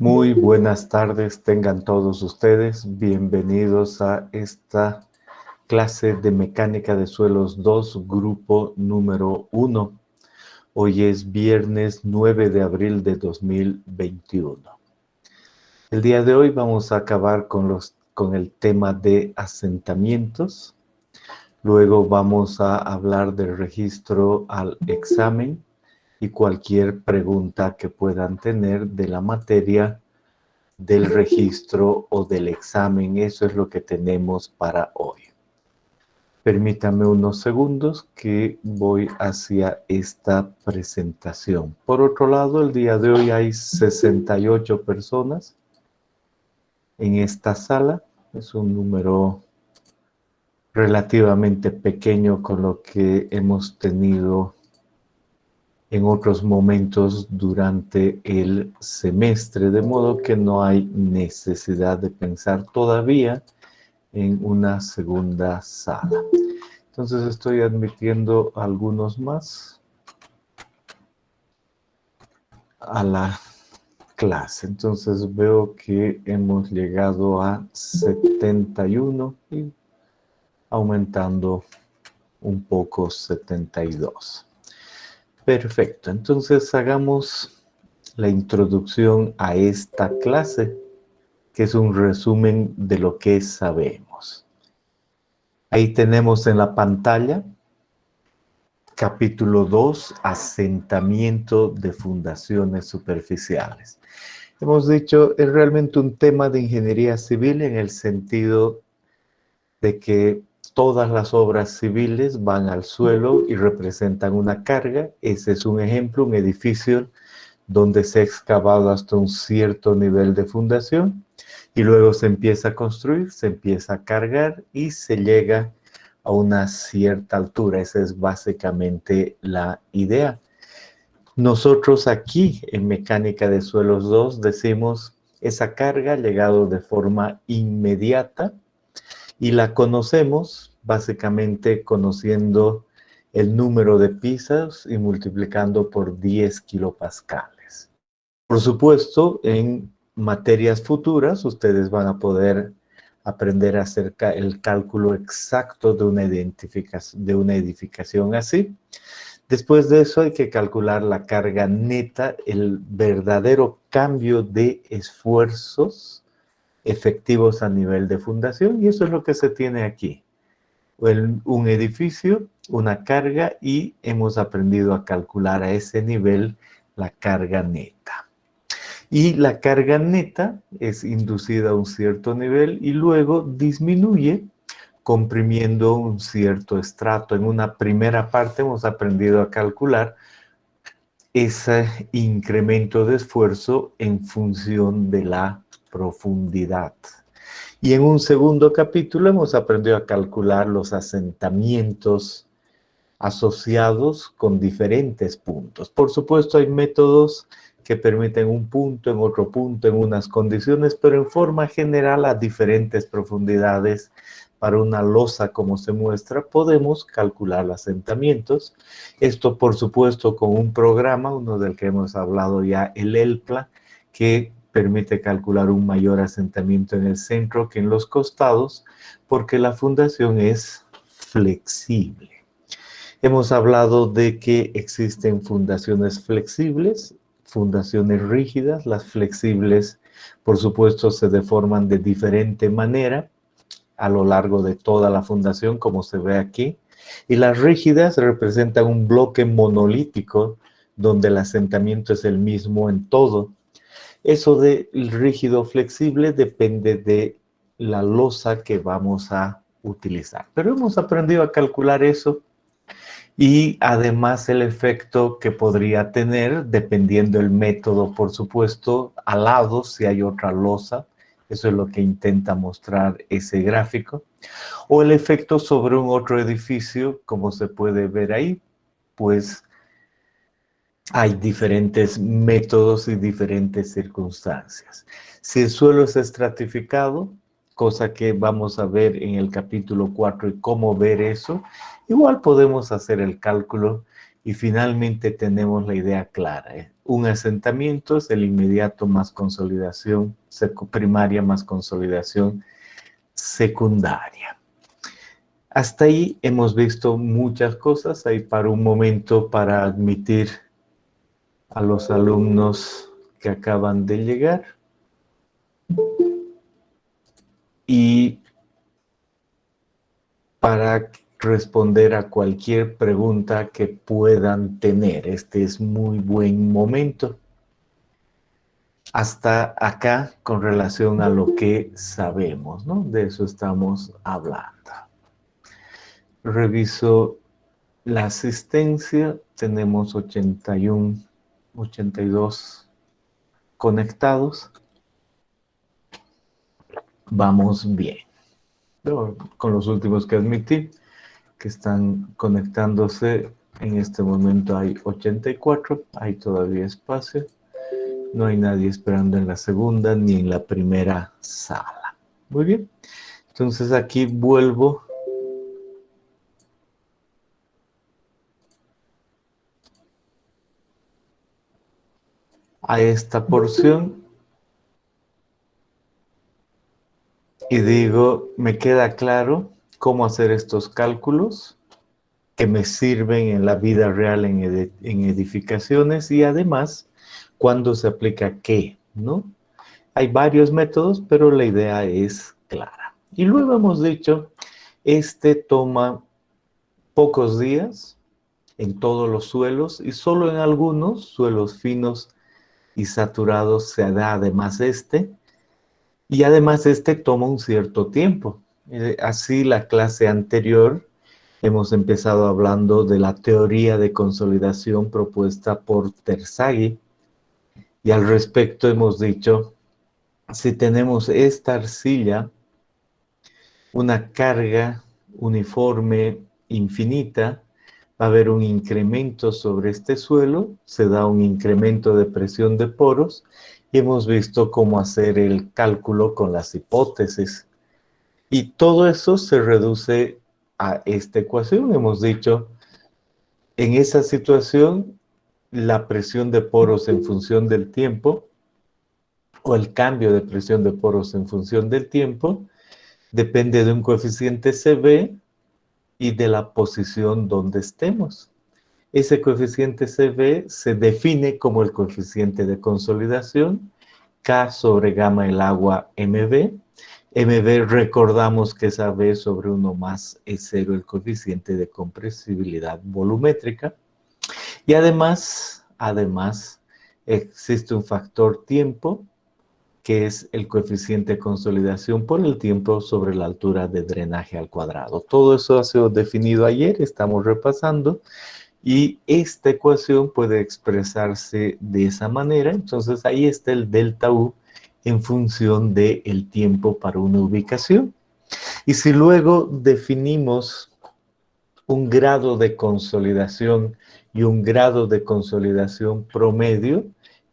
Muy buenas tardes, tengan todos ustedes. Bienvenidos a esta clase de Mecánica de Suelos 2, grupo número 1. Hoy es viernes 9 de abril de 2021. El día de hoy vamos a acabar con el tema de asentamientos. Luego vamos a hablar del registro al examen y cualquier pregunta que puedan tener de la materia del registro o del examen. Eso es lo que tenemos para hoy. Permítanme unos segundos que voy hacia esta presentación. Por otro lado, el día de hoy hay 68 personas en esta sala. Es un número relativamente pequeño con lo que hemos tenido en otros momentos durante el semestre, de modo que no hay necesidad de pensar todavía en una segunda sala. Entonces estoy admitiendo a algunos más a la clase. Entonces veo que hemos llegado a 71 y aumentando un poco 72. Perfecto, entonces hagamos la introducción a esta clase, que es un resumen de lo que sabemos. Ahí tenemos en la pantalla, capítulo 2, asentamiento de fundaciones superficiales. Hemos dicho, es realmente un tema de ingeniería civil en el sentido de que todas las obras civiles van al suelo y representan una carga. Ese es un ejemplo, un edificio donde se ha excavado hasta un cierto nivel de fundación y luego se empieza a construir, se empieza a cargar y se llega a una cierta altura. Esa es básicamente la idea. Nosotros aquí en Mecánica de Suelos 2 decimos esa carga ha llegado de forma inmediata y la conocemos básicamente conociendo el número de pisos y multiplicando por 10 kilopascales. Por supuesto, en materias futuras, ustedes van a poder aprender a hacer el cálculo exacto de una edificación así. Después de eso hay que calcular la carga neta, el verdadero cambio de esfuerzos efectivos a nivel de fundación, y eso es lo que se tiene aquí. Un edificio, una carga, y hemos aprendido a calcular a ese nivel la carga neta. Y la carga neta es inducida a un cierto nivel y luego disminuye comprimiendo un cierto estrato. En una primera parte hemos aprendido a calcular ese incremento de esfuerzo en función de la profundidad. Y en un segundo capítulo hemos aprendido a calcular los asentamientos asociados con diferentes puntos. Por supuesto, hay métodos que permiten un punto, en otro punto, en unas condiciones, pero en forma general a diferentes profundidades. Para una losa como se muestra, podemos calcular los asentamientos. Esto, por supuesto, con un programa, uno del que hemos hablado ya, el ELPLA, que permite calcular un mayor asentamiento en el centro que en los costados, porque la fundación es flexible. Hemos hablado de que existen fundaciones flexibles, fundaciones rígidas. Las flexibles, por supuesto, se deforman de diferente manera a lo largo de toda la fundación, como se ve aquí. Y las rígidas representan un bloque monolítico donde el asentamiento es el mismo en todo. Eso del rígido flexible depende de la losa que vamos a utilizar. Pero hemos aprendido a calcular eso y además el efecto que podría tener, dependiendo del método, por supuesto, al lado si hay otra losa. Eso es lo que intenta mostrar ese gráfico. O el efecto sobre un otro edificio, como se puede ver ahí, pues hay diferentes métodos y diferentes circunstancias. Si el suelo es estratificado, cosa que vamos a ver en el capítulo 4 y cómo ver eso, igual podemos hacer el cálculo Y finalmente tenemos la idea clara. Un asentamiento es el inmediato más consolidación primaria más consolidación secundaria. Hasta ahí hemos visto muchas cosas. Ahí para un momento para admitir a los alumnos que acaban de llegar. Y para responder a cualquier pregunta que puedan tener. Este es muy buen momento. Hasta acá con relación a lo que sabemos, ¿no? De eso estamos hablando. Reviso la asistencia. Tenemos 81, 82 conectados. Vamos bien. Pero con los últimos que admití, que están conectándose, en este momento hay 84, hay todavía espacio. No hay nadie esperando en la segunda ni en la primera sala. Muy bien. Entonces aquí vuelvo a esta porción y digo, me queda claro cómo hacer estos cálculos que me sirven en la vida real en edificaciones y además cuándo se aplica qué, ¿no? Hay varios métodos, pero la idea es clara. Y luego hemos dicho, este toma pocos días en todos los suelos y solo en algunos suelos finos y saturados se da además y además este toma un cierto tiempo. Así la clase anterior hemos empezado hablando de la teoría de consolidación propuesta por Terzaghi y al respecto hemos dicho, si tenemos esta arcilla, una carga uniforme infinita, va a haber un incremento sobre este suelo, se da un incremento de presión de poros y hemos visto cómo hacer el cálculo con las hipótesis. Y todo eso se reduce a esta ecuación. Hemos dicho, en esa situación, la presión de poros en función del tiempo o el cambio de presión de poros en función del tiempo depende de un coeficiente CB y de la posición donde estemos. Ese coeficiente CB se define como el coeficiente de consolidación, K sobre gamma el agua MB. MB recordamos que es AB sobre 1 más E0 el coeficiente de compresibilidad volumétrica. Y además existe un factor tiempo que es el coeficiente de consolidación por el tiempo sobre la altura de drenaje al cuadrado. Todo eso ha sido definido ayer, estamos repasando, y esta ecuación puede expresarse de esa manera. Entonces ahí está el delta U en función del tiempo para una ubicación. Y si luego definimos un grado de consolidación y un grado de consolidación promedio,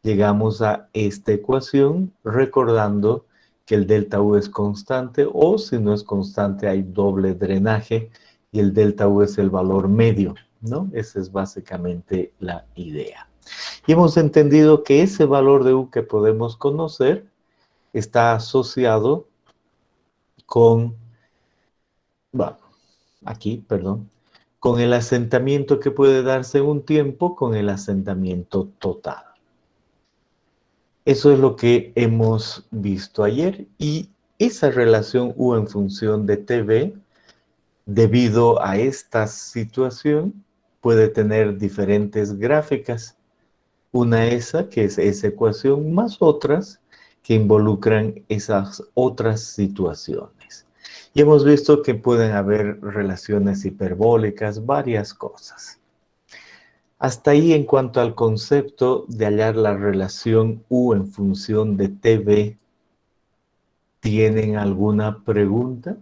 llegamos a esta ecuación recordando que el delta U es constante o si no es constante hay doble drenaje y el delta U es el valor medio, ¿no? Esa es básicamente la idea. Y hemos entendido que ese valor de U que podemos conocer está asociado con, bueno, aquí, perdón, con el asentamiento que puede darse en un tiempo con el asentamiento total. Eso es lo que hemos visto ayer y esa relación U en función de TV, debido a esta situación, puede tener diferentes gráficas. Una esa, que es esa ecuación, más otras que involucran esas otras situaciones. Y hemos visto que pueden haber relaciones hiperbólicas, varias cosas. Hasta ahí en cuanto al concepto de hallar la relación U en función de TV, ¿tienen alguna pregunta?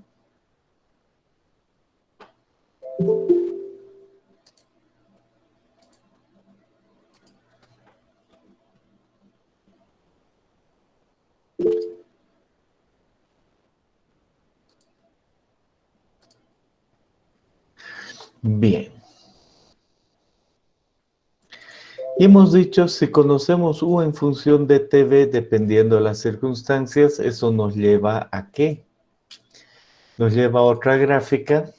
Bien. Y hemos dicho, si conocemos U en función de TV, dependiendo de las circunstancias, eso nos lleva ¿a qué? Nos lleva a otra gráfica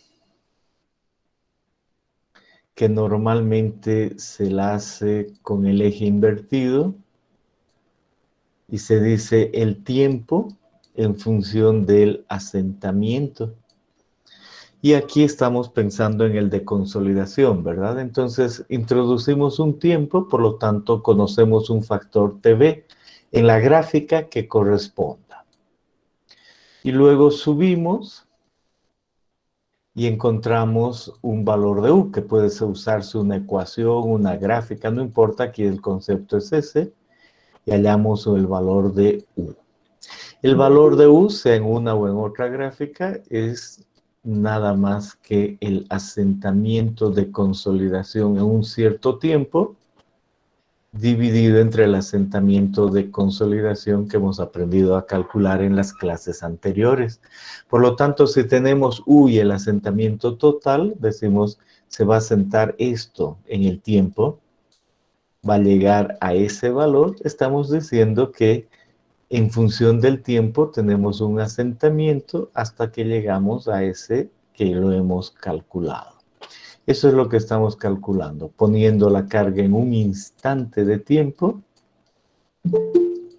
que normalmente se la hace con el eje invertido y se dice el tiempo en función del asentamiento. Y aquí estamos pensando en el de consolidación, ¿verdad? Entonces, introducimos un tiempo, por lo tanto, conocemos un factor TV en la gráfica que corresponda. Y luego subimos y encontramos un valor de U, que puede usarse una ecuación, una gráfica, no importa, aquí el concepto es ese, y hallamos el valor de U. El valor de U, sea en una o en otra gráfica, es nada más que el asentamiento de consolidación en un cierto tiempo, dividido entre el asentamiento de consolidación que hemos aprendido a calcular en las clases anteriores. Por lo tanto, si tenemos U y el asentamiento total, decimos, se va a asentar esto en el tiempo, va a llegar a ese valor, estamos diciendo que en función del tiempo tenemos un asentamiento hasta que llegamos a ese que lo hemos calculado. Eso es lo que estamos calculando. Poniendo la carga en un instante de tiempo,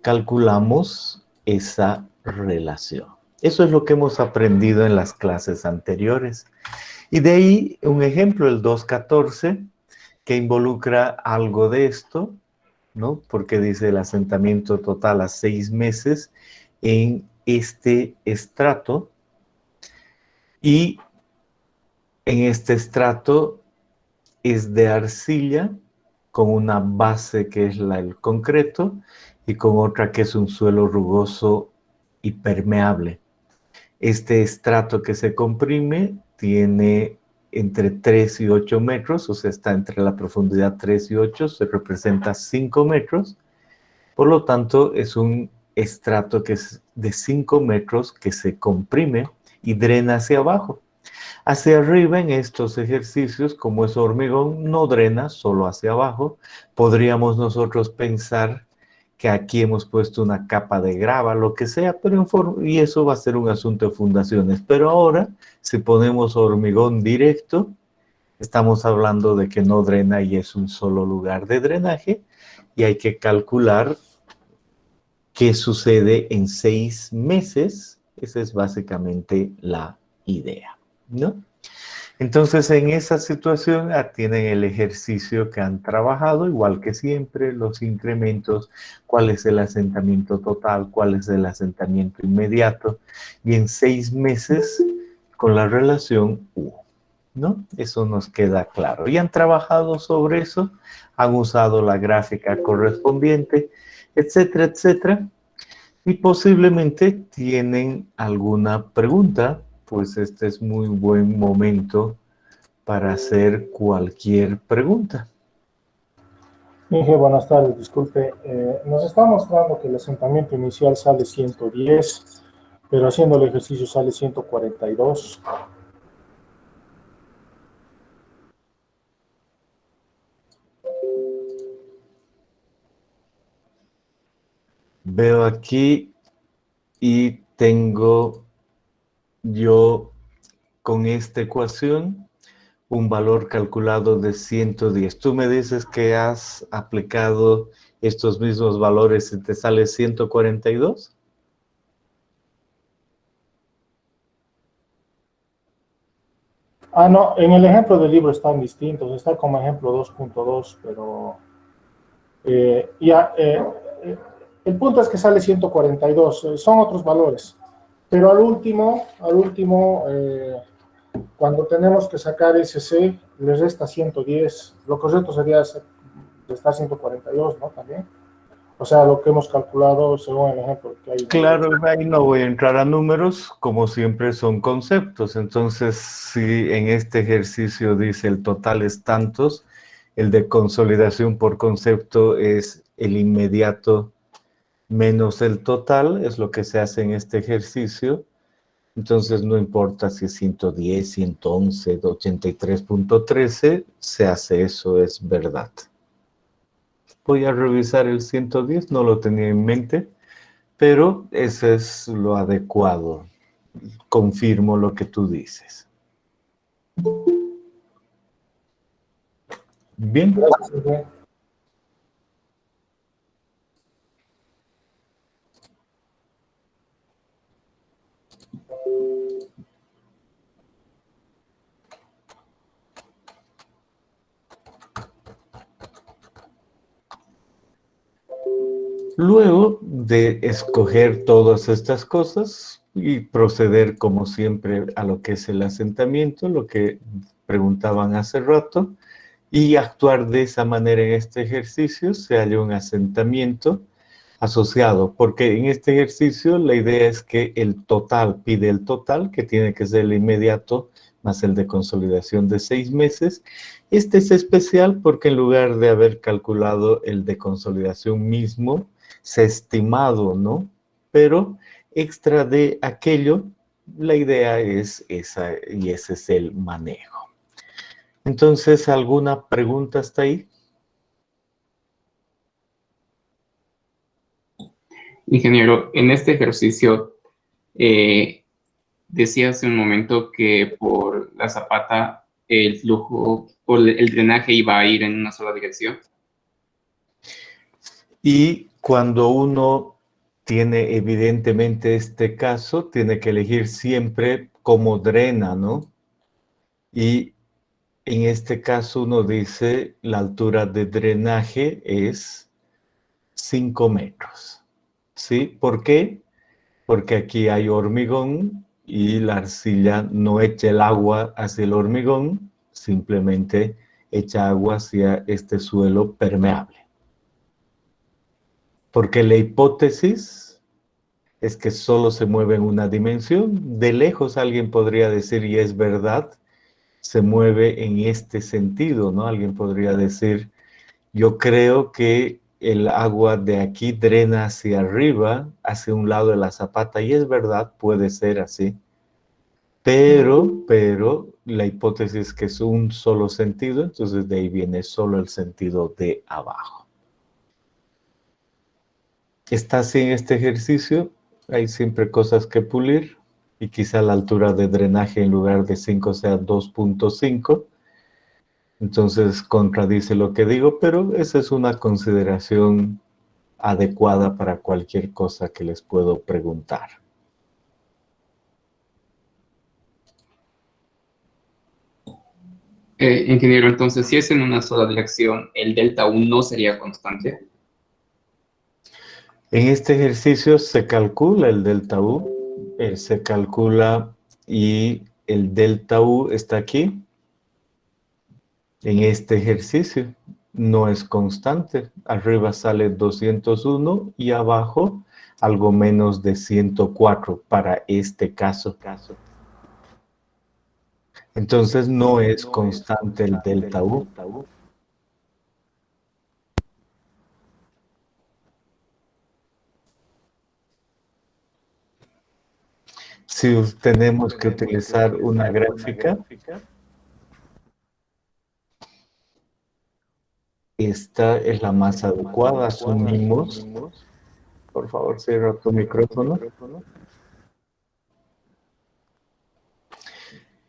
calculamos esa relación. Eso es lo que hemos aprendido en las clases anteriores. Y de ahí un ejemplo, el 2.14, que involucra algo de esto, ¿no? Porque dice el asentamiento total a 6 meses en este estrato. Y en este estrato es de arcilla con una base que es el concreto y con otra que es un suelo rugoso y permeable. Este estrato que se comprime tiene entre 3 y 8 metros, o sea, está entre la profundidad 3 y 8, se representa 5 metros. Por lo tanto, es un estrato que es de 5 metros que se comprime y drena hacia abajo. Hacia arriba en estos ejercicios, como es hormigón, no drena, solo hacia abajo. Podríamos nosotros pensar que aquí hemos puesto una capa de grava, lo que sea, pero y eso va a ser un asunto de fundaciones. Pero ahora, si ponemos hormigón directo, estamos hablando de que no drena y es un solo lugar de drenaje y hay que calcular qué sucede en 6 meses. Esa es básicamente la idea, ¿no? Entonces, en esa situación tienen el ejercicio que han trabajado, igual que siempre, los incrementos, cuál es el asentamiento total, cuál es el asentamiento inmediato, y en 6 meses con la relación U, ¿no? Eso nos queda claro. Y han trabajado sobre eso, han usado la gráfica correspondiente, etcétera, etcétera, y posiblemente tienen alguna pregunta, pues este es muy buen momento para hacer cualquier pregunta. Inge, buenas tardes, disculpe. Nos está mostrando que el asentamiento inicial sale 110, pero haciendo el ejercicio sale 142. Veo aquí y tengo yo con esta ecuación un valor calculado de 110. Tú me dices que has aplicado estos mismos valores y te sale 142. Ah, no, en el ejemplo del libro están distintos, está como ejemplo 2.2, pero el punto es que sale 142, son otros valores. Pero al último, cuando tenemos que sacar SC, le resta 110. Lo correcto sería restar 142, ¿no? También. O sea, lo que hemos calculado según el ejemplo que hay. Claro, ahí no voy a entrar a números, como siempre son conceptos. Entonces, si en este ejercicio dice el total es tantos, el de consolidación por concepto es el inmediato menos el total, es lo que se hace en este ejercicio. Entonces, no importa si es 110, 111, 83.13, se hace eso, es verdad. Voy a revisar el 110, no lo tenía en mente, pero ese es lo adecuado. Confirmo lo que tú dices. Bien. Gracias, Miguel. Luego de escoger todas estas cosas y proceder como siempre a lo que es el asentamiento, lo que preguntaban hace rato, y actuar de esa manera en este ejercicio, se halla un asentamiento asociado, porque en este ejercicio la idea es que el total pide el total, que tiene que ser el inmediato, más el de consolidación de 6 meses. Este es especial porque en lugar de haber calculado el de consolidación mismo, se ha estimado, ¿no? Pero extra de aquello, la idea es esa y ese es el manejo. Entonces, ¿alguna pregunta hasta ahí? Ingeniero, en este ejercicio decía hace un momento que por la zapata el flujo o el drenaje iba a ir en una sola dirección. Y cuando uno tiene evidentemente este caso, tiene que elegir siempre cómo drena, ¿no? Y en este caso uno dice la altura de drenaje es 5 metros. ¿Sí? ¿Por qué? Porque aquí hay hormigón y la arcilla no echa el agua hacia el hormigón, simplemente echa agua hacia este suelo permeable. Porque la hipótesis es que solo se mueve en una dimensión. De lejos alguien podría decir, y es verdad, se mueve en este sentido, ¿no? Alguien podría decir, yo creo que el agua de aquí drena hacia arriba, hacia un lado de la zapata, y es verdad, puede ser así. Pero la hipótesis es que es un solo sentido, entonces de ahí viene solo el sentido de abajo. Está así en este ejercicio, hay siempre cosas que pulir y quizá la altura de drenaje en lugar de 5 sea 2.5. Entonces contradice lo que digo, pero esa es una consideración adecuada para cualquier cosa que les puedo preguntar. Ingeniero, entonces, si es en una sola dirección, ¿el delta U no sería constante? En este ejercicio se calcula el delta U, se calcula y el delta U está aquí. En este ejercicio no es constante. Arriba sale 201 y abajo algo menos de 104 para este caso. Entonces no es constante el delta U. Si tenemos que utilizar una gráfica, esta es la más adecuada. Asumimos, por favor, cierra tu micrófono.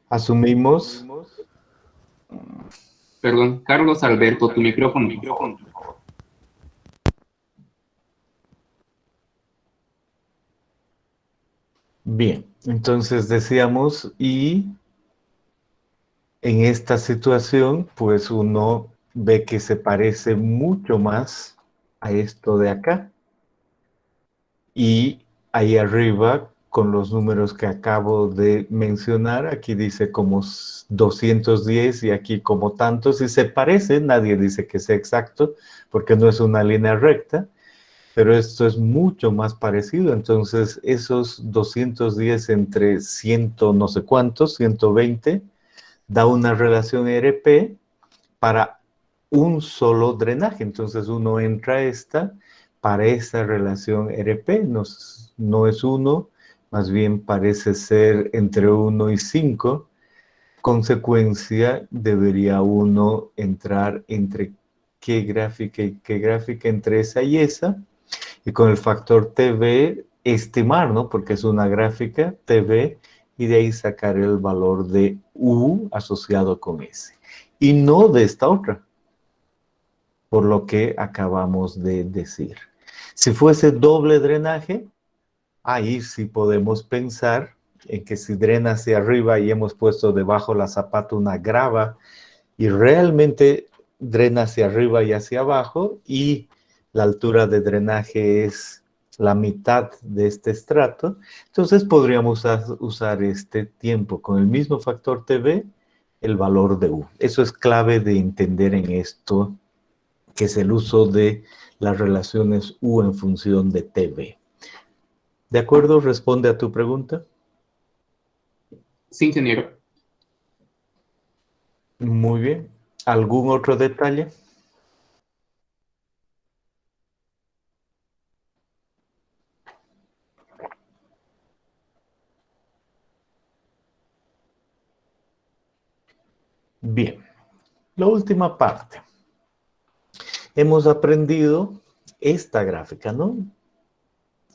Asumimos. Perdón, Carlos Alberto, tu micrófono. Bien, entonces decíamos, y en esta situación, pues uno ve que se parece mucho más a esto de acá. Y ahí arriba, con los números que acabo de mencionar, aquí dice como 210 y aquí como tantos, y se parece, nadie dice que sea exacto, porque no es una línea recta, pero esto es mucho más parecido. Entonces, esos 210 entre 100 no sé cuántos, 120, da una relación RP para un solo drenaje. Entonces, uno entra a esta para esa relación RP, no es 1, más bien parece ser entre 1 y 5. Consecuencia, debería uno entrar entre qué gráfica y qué gráfica entre esa y esa, y con el factor TV estimar, ¿no? Porque es una gráfica TV, y de ahí sacar el valor de U asociado con S, y no de esta otra, por lo que acabamos de decir. Si fuese doble drenaje, ahí sí podemos pensar en que si drena hacia arriba y hemos puesto debajo la zapata una grava y realmente drena hacia arriba y hacia abajo y la altura de drenaje es la mitad de este estrato, entonces podríamos usar este tiempo con el mismo factor TV, el valor de U. Eso es clave de entender en esto, que es el uso de las relaciones U en función de TV. ¿De acuerdo? ¿Responde a tu pregunta? Sí, ingeniero. Muy bien. ¿Algún otro detalle? Bien. La última parte. Hemos aprendido esta gráfica, ¿no?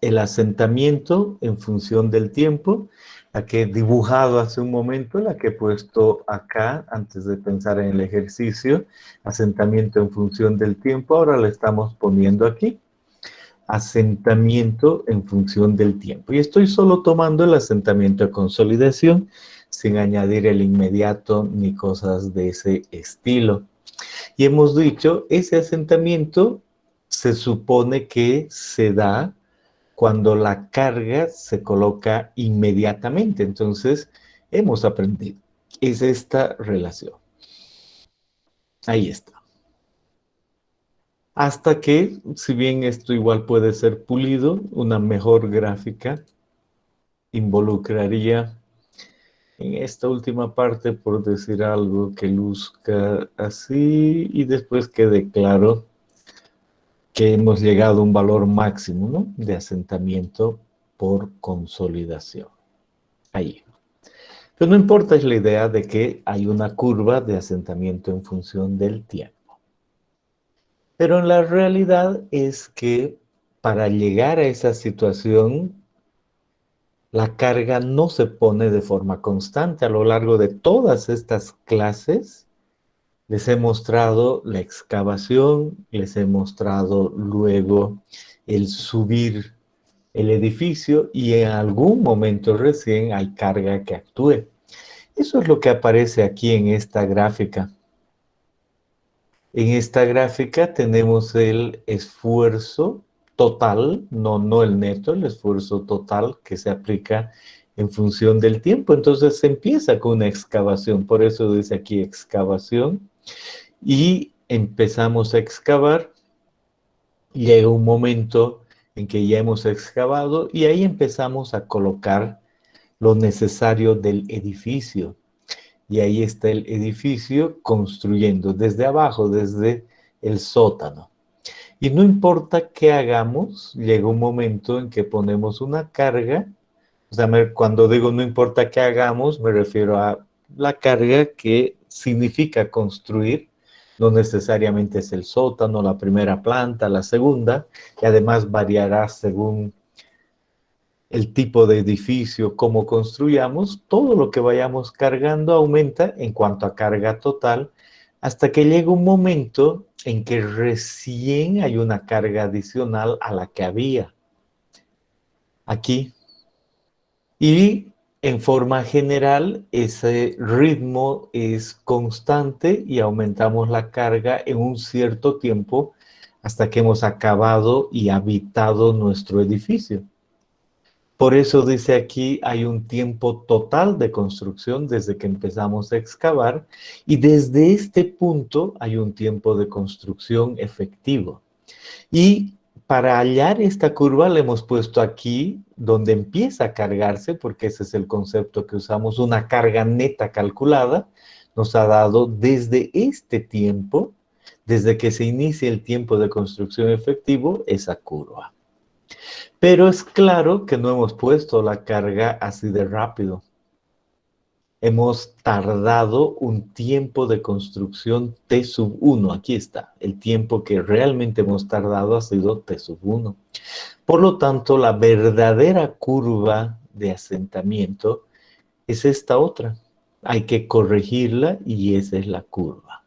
El asentamiento en función del tiempo, la que he dibujado hace un momento, la que he puesto acá antes de pensar en el ejercicio, asentamiento en función del tiempo, ahora la estamos poniendo aquí, asentamiento en función del tiempo. Y estoy solo tomando el asentamiento de consolidación, sin añadir el inmediato ni cosas de ese estilo. Y hemos dicho, ese asentamiento se supone que se da cuando la carga se coloca inmediatamente. Entonces, hemos aprendido. Es esta relación. Ahí está. Hasta que, si bien esto igual puede ser pulido, una mejor gráfica involucraría en esta última parte, por decir algo, que luzca así y después quede claro que hemos llegado a un valor máximo, ¿no?, de asentamiento por consolidación. Ahí. Pero no importa, es la idea de que hay una curva de asentamiento en función del tiempo. Pero en la realidad es que para llegar a esa situación, la carga no se pone de forma constante. A lo largo de todas estas clases, les he mostrado la excavación, les he mostrado luego el subir el edificio y en algún momento recién hay carga que actúe. Eso es lo que aparece aquí en esta gráfica. En esta gráfica tenemos el esfuerzo total, no el neto, el esfuerzo total que se aplica en función del tiempo. Entonces se empieza con una excavación, por eso dice aquí excavación, y empezamos a excavar. Llega un momento en que ya hemos excavado y ahí empezamos a colocar lo necesario del edificio. Y ahí está el edificio construyendo desde abajo, desde el sótano. Y no importa qué hagamos, llega un momento en que ponemos una carga. O sea, cuando digo no importa qué hagamos, me refiero a la carga que significa construir. No necesariamente es el sótano, la primera planta, la segunda, y además variará según el tipo de edificio, cómo construyamos. Todo lo que vayamos cargando aumenta en cuanto a carga total, hasta que llega un momento en que recién hay una carga adicional a la que había aquí. Y en forma general, ese ritmo es constante y aumentamos la carga en un cierto tiempo hasta que hemos acabado y habitado nuestro edificio. Por eso dice aquí, hay un tiempo total de construcción desde que empezamos a excavar y desde este punto hay un tiempo de construcción efectivo. Y para hallar esta curva le hemos puesto aquí donde empieza a cargarse, porque ese es el concepto que usamos, una carga neta calculada, nos ha dado desde este tiempo, desde que se inicia el tiempo de construcción efectivo, esa curva. Pero es claro que no hemos puesto la carga así de rápido. hemos tardado un tiempo de construcción T sub 1. Aquí está. El tiempo que realmente hemos tardado ha sido T sub 1. Por lo tanto, la verdadera curva de asentamiento es esta otra. Hay que corregirla y esa es la curva.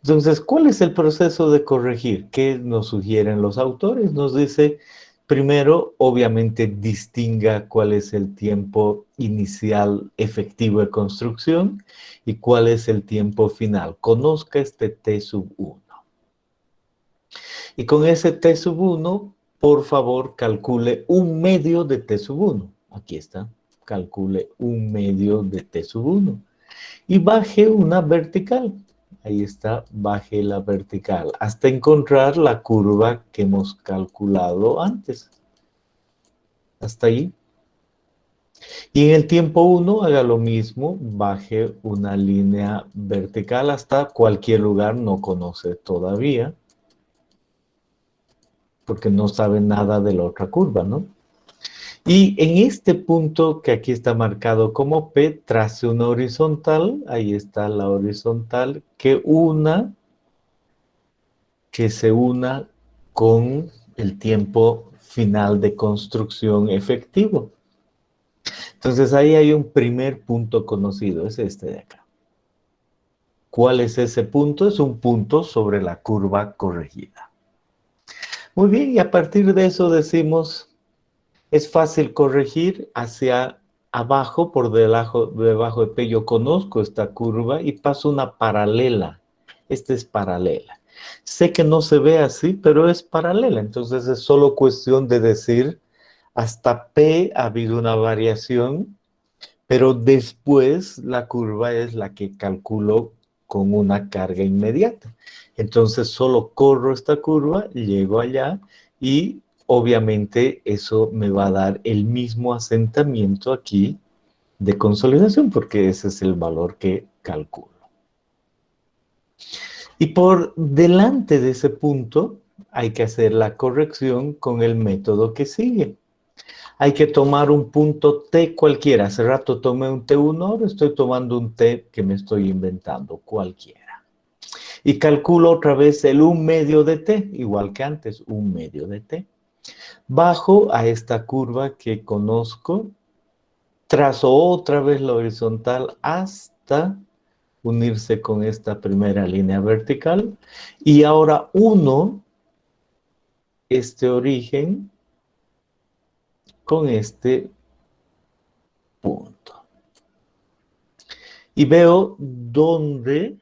Entonces, ¿cuál es el proceso de corregir? ¿Qué nos sugieren los autores? Nos dice, primero, obviamente, distinga cuál es el tiempo inicial efectivo de construcción y cuál es el tiempo final. Conozca este T sub 1. Y con ese T sub 1, por favor, calcule un medio de T sub 1. Aquí está. Calcule un medio de T sub 1. Y baje una vertical. Ahí está, baje la vertical. Hasta encontrar la curva que hemos calculado antes. Hasta ahí. Y en el tiempo 1 haga lo mismo. Baje una línea vertical hasta cualquier lugar, no conoce todavía. Porque no sabe nada de la otra curva, ¿no? Y en este punto que aquí está marcado como P, trace una horizontal, ahí está la horizontal, que se una con el tiempo final de construcción efectivo. Entonces ahí hay un primer punto conocido, es este de acá. ¿Cuál es ese punto? Es un punto sobre la curva corregida. Muy bien, y a partir de eso decimos, es fácil corregir hacia abajo, por debajo de P. Yo conozco esta curva y paso una paralela. Esta es paralela. Sé que no se ve así, pero es paralela. Entonces es solo cuestión de decir, hasta P ha habido una variación, pero después la curva es la que calculo con una carga inmediata. Entonces solo corro esta curva, llego allá y obviamente eso me va a dar el mismo asentamiento aquí de consolidación, porque ese es el valor que calculo. Y por delante de ese punto hay que hacer la corrección con el método que sigue. Hay que tomar un punto T cualquiera. Hace rato tomé un T1, ahora estoy tomando un T que me estoy inventando, cualquiera. Y calculo otra vez el 1 medio de T, igual que antes, 1 medio de T. Bajo a esta curva que conozco, trazo otra vez la horizontal hasta unirse con esta primera línea vertical. Y ahora uno este origen con este punto. Y veo dónde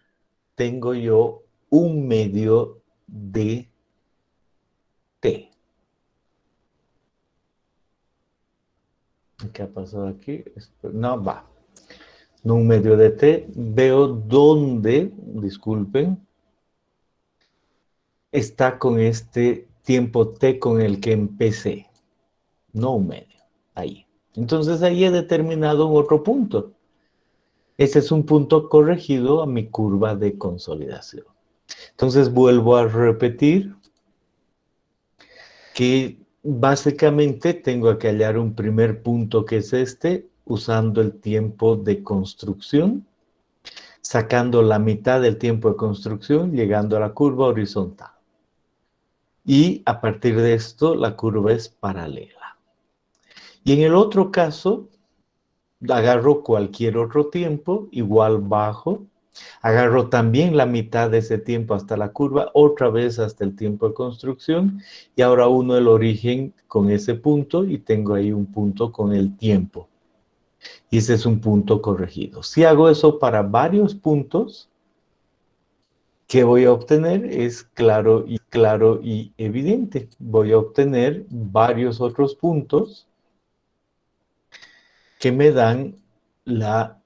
tengo yo 1 medio de T. ¿Qué ha pasado aquí? No, va. No 1 medio de T. Veo dónde, disculpen, está con este tiempo T con el que empecé. No 1 medio. Ahí. Entonces ahí he determinado un otro punto. Ese es un punto corregido a mi curva de consolidación. Entonces vuelvo a repetir que básicamente tengo que hallar un primer punto que es este, usando el tiempo de construcción, sacando la mitad del tiempo de construcción, llegando a la curva horizontal. Y a partir de esto, la curva es paralela. Y en el otro caso, agarro cualquier otro tiempo, igual bajo, agarro también la mitad de ese tiempo hasta la curva, otra vez hasta el tiempo de construcción, y ahora uno el origen con ese punto, y tengo ahí un punto con el tiempo. Y ese es un punto corregido. Si hago eso para varios puntos, ¿qué voy a obtener? Es claro y evidente. Voy a obtener varios otros puntos que me dan la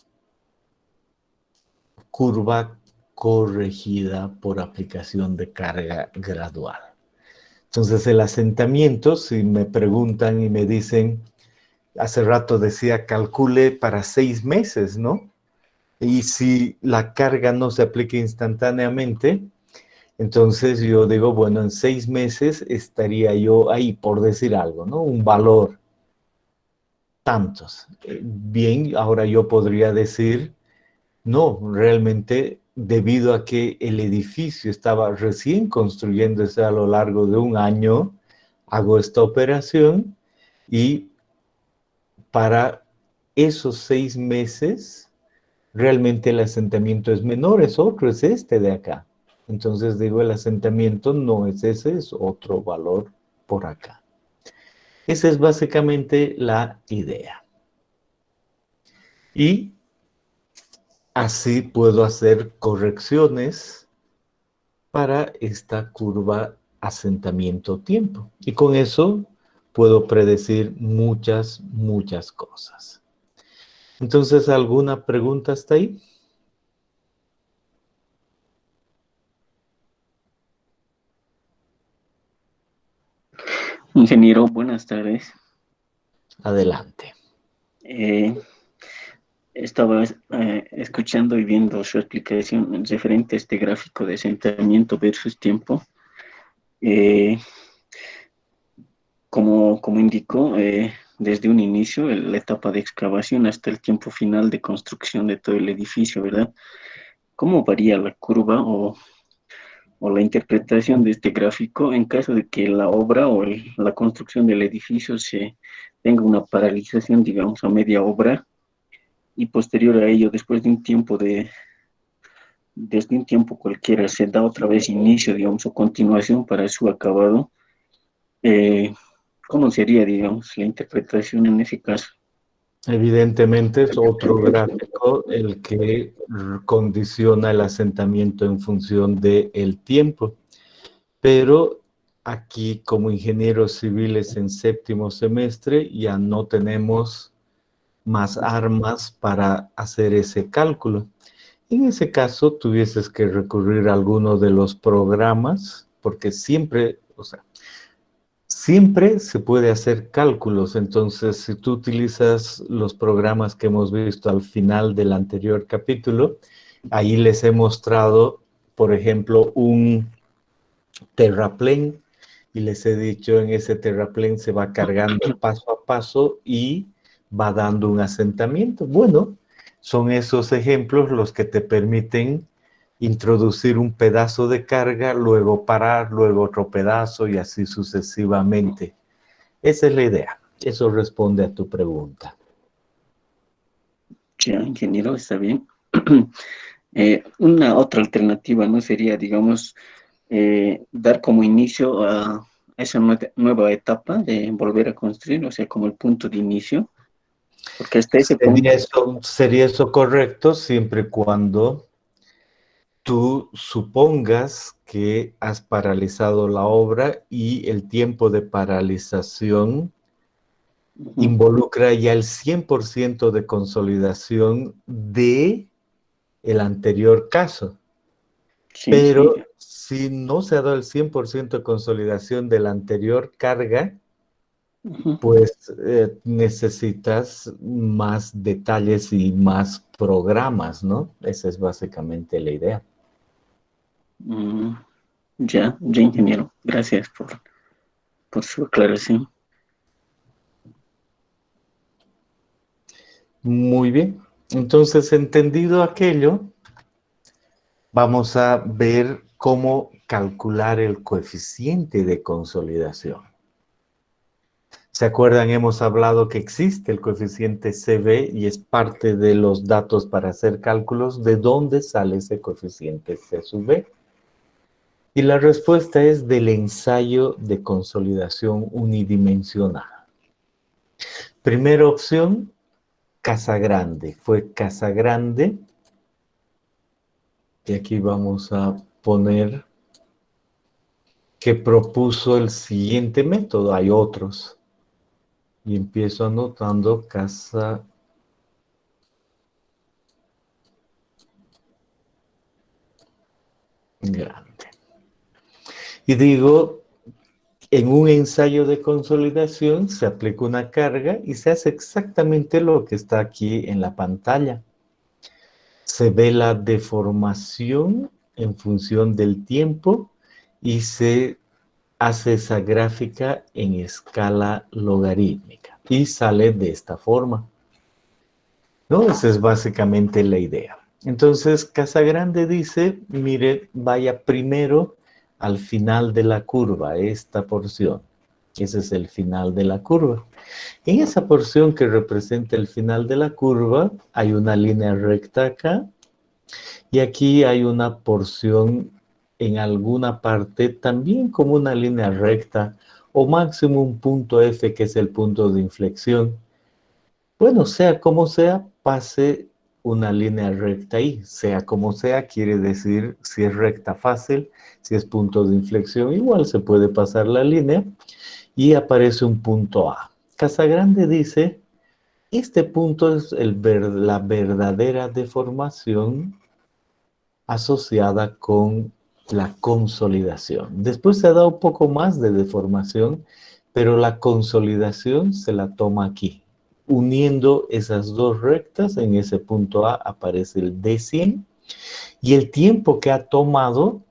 curva corregida por aplicación de carga gradual. Entonces el asentamiento, si me preguntan y me dicen, hace rato decía calcule para 6 meses, ¿no? Y si la carga no se aplica instantáneamente, entonces yo digo, bueno, en 6 meses estaría yo ahí, por decir algo, ¿no? Un valor. tantos. Bien, ahora yo podría decir, no, realmente debido a que el edificio estaba recién construyéndose a lo largo de un año, hago esta operación y para esos 6 meses realmente el asentamiento es menor, es otro, es este de acá. Entonces digo, el asentamiento no es ese, es otro valor por acá. Esa es básicamente la idea. Y así puedo hacer correcciones para esta curva asentamiento-tiempo. Y con eso puedo predecir muchas, muchas cosas. Entonces, ¿alguna pregunta hasta ahí? Ingeniero, buenas tardes. Adelante. Eh, Estaba escuchando y viendo su explicación referente a este gráfico de asentamiento versus tiempo. Eh, como indicó, desde un inicio, la etapa de excavación hasta el tiempo final de construcción de todo el edificio, ¿verdad? ¿Cómo varía la curva o la interpretación de este gráfico en caso de que la obra o la construcción del edificio se tenga una paralización, digamos, a media obra? Y posterior a ello, desde un tiempo cualquiera, se da otra vez inicio, digamos, o continuación para su acabado. Eh, ¿Cómo sería, digamos, la interpretación en ese caso? Evidentemente es otro gráfico el que condiciona el asentamiento en función del tiempo. Pero aquí como ingenieros civiles en 7º semestre ya no tenemos más armas para hacer ese cálculo. En ese caso tuvieses que recurrir a alguno de los programas, porque siempre, o sea, siempre se puede hacer cálculos. Entonces, si tú utilizas los programas que hemos visto al final del anterior capítulo, ahí les he mostrado, por ejemplo, un terraplén y les he dicho en ese terraplén se va cargando paso a paso y va dando un asentamiento. Bueno, son esos ejemplos los que te permiten introducir un pedazo de carga, luego parar, luego otro pedazo y así sucesivamente. Esa es la idea. Eso responde a tu pregunta. Ya, ingeniero, está bien. Una otra alternativa, ¿no? Sería, digamos, dar como inicio a esa nueva etapa de volver a construir, o sea, como el punto de inicio, porque hasta ese punto... Sería eso correcto siempre y cuando tú supongas que has paralizado la obra y el tiempo de paralización involucra ya el 100% de consolidación de el anterior caso. Sí, Pero sí. si no se ha dado el 100% de consolidación de la anterior carga, pues necesitas más detalles y más programas, ¿no? Esa es básicamente la idea. Ya, ingeniero. Gracias por su aclaración. Muy bien. Entonces, entendido aquello, vamos a ver cómo calcular el coeficiente de consolidación. ¿Se acuerdan? Hemos hablado que existe el coeficiente CB y es parte de los datos para hacer cálculos. ¿De dónde sale ese coeficiente C sub B? Y la respuesta es del ensayo de consolidación unidimensional. Primera opción, Casagrande. Fue Casagrande. Y aquí vamos a poner que propuso el siguiente método. Hay otros. Y empiezo anotando Casagrande. Y digo, en un ensayo de consolidación se aplica una carga y se hace exactamente lo que está aquí en la pantalla. Se ve la deformación en función del tiempo y se hace esa gráfica en escala logarítmica. y sale de esta forma, ¿no? Esa es básicamente la idea. Entonces, Casagrande dice, mire, vaya primero al final de la curva, esta porción. Ese es el final de la curva. En esa porción que representa el final de la curva, hay una línea recta acá, y aquí hay una porción en alguna parte, también como una línea recta, o máximo un punto F, que es el punto de inflexión. Bueno, sea como sea, pase una línea recta ahí. Sea como sea, quiere decir si es recta fácil, si es punto de inflexión, igual se puede pasar la línea y aparece un punto A. Casagrande dice, este punto es la verdadera deformación asociada con la consolidación. Después se da un poco más de deformación, pero la consolidación se la toma aquí. Uniendo esas dos rectas, en ese punto A aparece el D100, y el tiempo que ha tomado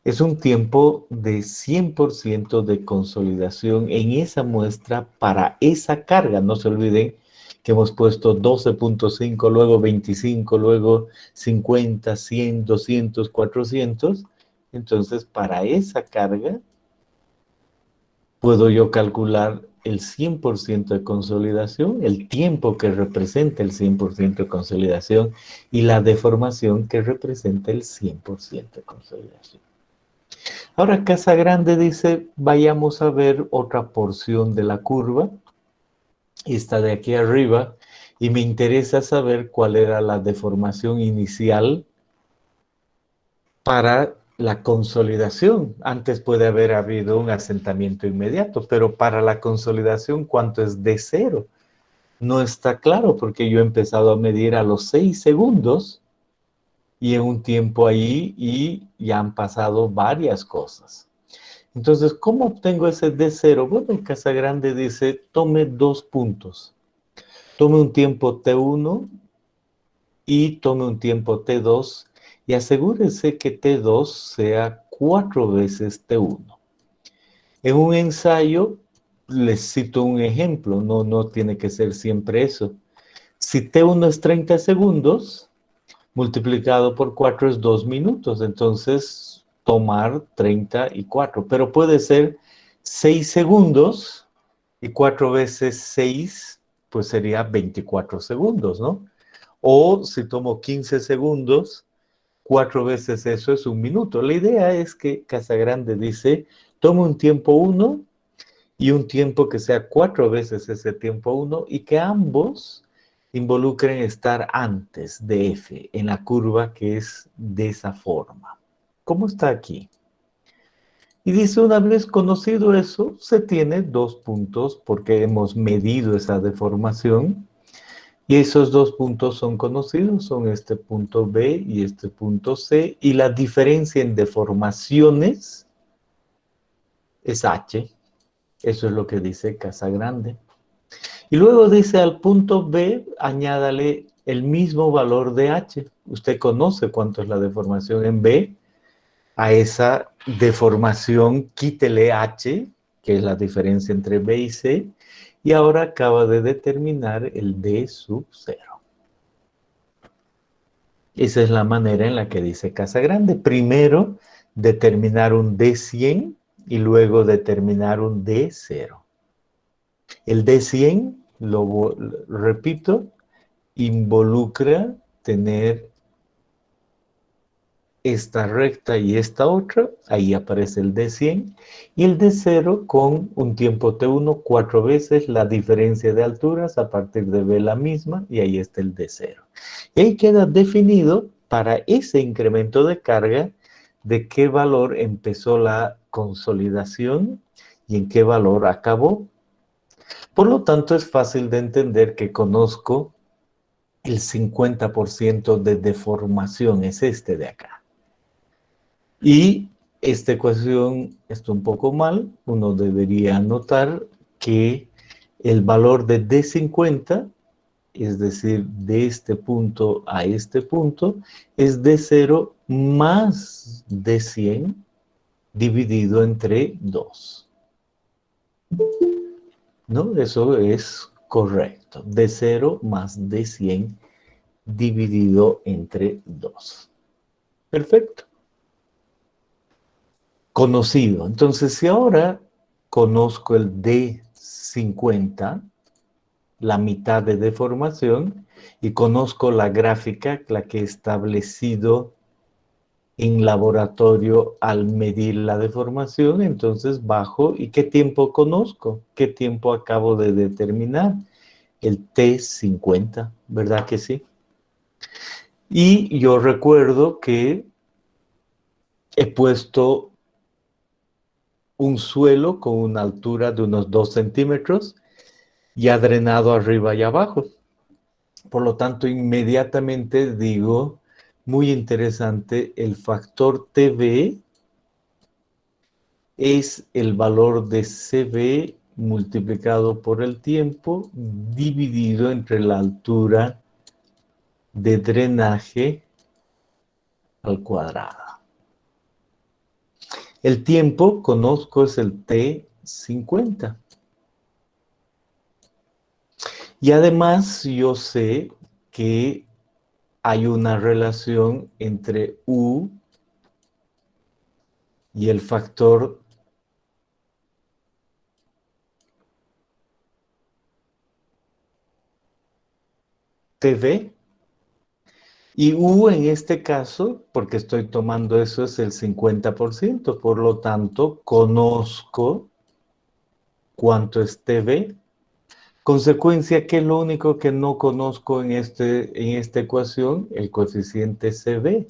es un tiempo de 100% de consolidación en esa muestra para esa carga. No se olviden que hemos puesto 12.5, luego 25, luego 50, 100, 200, 400. Entonces, para esa carga, puedo yo calcular el 100% de consolidación, el tiempo que representa el 100% de consolidación y la deformación que representa el 100% de consolidación. Ahora Casagrande dice, vayamos a ver otra porción de la curva, esta de aquí arriba, y me interesa saber cuál era la deformación inicial para la consolidación. Antes puede haber habido un asentamiento inmediato, pero para la consolidación, ¿cuánto es D0? No está claro porque yo he empezado a medir a los 6 segundos y en un tiempo ahí y ya han pasado varias cosas. Entonces, ¿cómo obtengo ese D0? Bueno, Casagrande dice, tome 2 puntos. Tome un tiempo T1 y tome un tiempo T2 y asegúrese que T2 sea 4 veces T1. En un ensayo, les cito un ejemplo, no tiene que ser siempre eso. Si T1 es 30 segundos, multiplicado por 4 es 2 minutos, entonces tomar 34, pero puede ser 6 segundos y 4 veces 6, pues sería 24 segundos, ¿no? O si tomo 15 segundos, 4 veces eso es 1 minuto. La idea es que Casagrande dice, tome un tiempo 1 y un tiempo que sea 4 veces ese tiempo 1 y que ambos involucren estar antes de F, en la curva que es de esa forma. ¿Cómo está aquí? Y dice, una vez conocido eso, se tiene 2 puntos porque hemos medido esa deformación. Y esos 2 puntos son conocidos, son este punto B y este punto C. Y la diferencia en deformaciones es H. Eso es lo que dice Casagrande. Y luego dice al punto B, añádale el mismo valor de H. Usted conoce cuánto es la deformación en B. A esa deformación quítele H, que es la diferencia entre B y C. Y ahora acaba de determinar el D sub 0. Esa es la manera en la que dice Casagrande. Primero determinar un D100 y luego determinar un D0. El D100, lo repito, involucra tener esta recta y esta otra, ahí aparece el D100, y el D0 con un tiempo T1 4 veces la diferencia de alturas a partir de B la misma, y ahí está el D0. Y ahí queda definido para ese incremento de carga de qué valor empezó la consolidación y en qué valor acabó. Por lo tanto, es fácil de entender que conozco el 50% de deformación, es este de acá. Y esta ecuación está un poco mal. Uno debería notar que el valor de D50, es decir, de este punto a este punto, es D0 más D100 dividido entre 2. ¿no? Eso es correcto. De 0 más de 100 dividido entre 2. Perfecto. Conocido. Entonces, si ahora conozco el D50, la mitad de deformación, y conozco la gráfica, la que he establecido en laboratorio al medir la deformación, entonces bajo, ¿y qué tiempo conozco? ¿Qué tiempo acabo de determinar? El T50, ¿verdad que sí? Y yo recuerdo que he puesto un suelo con una altura de unos 2 centímetros y ha drenado arriba y abajo. Por lo tanto, inmediatamente digo, muy interesante, el factor TV es el valor de CB multiplicado por el tiempo dividido entre la altura de drenaje al cuadrado. El tiempo, conozco, es el T50. Y además yo sé que hay una relación entre U y el factor TV. Y U en este caso, porque estoy tomando eso, es el 50%. Por lo tanto, conozco cuánto es TV. Consecuencia, ¿qué es lo único que no conozco en esta ecuación? El coeficiente CB.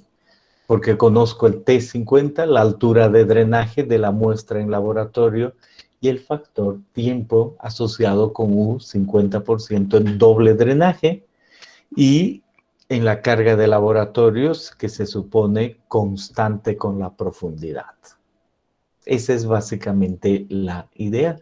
Porque conozco el T50, la altura de drenaje de la muestra en laboratorio, y el factor tiempo asociado con U, 50% en doble drenaje, y en la carga de laboratorios que se supone constante con la profundidad. Esa es básicamente la idea.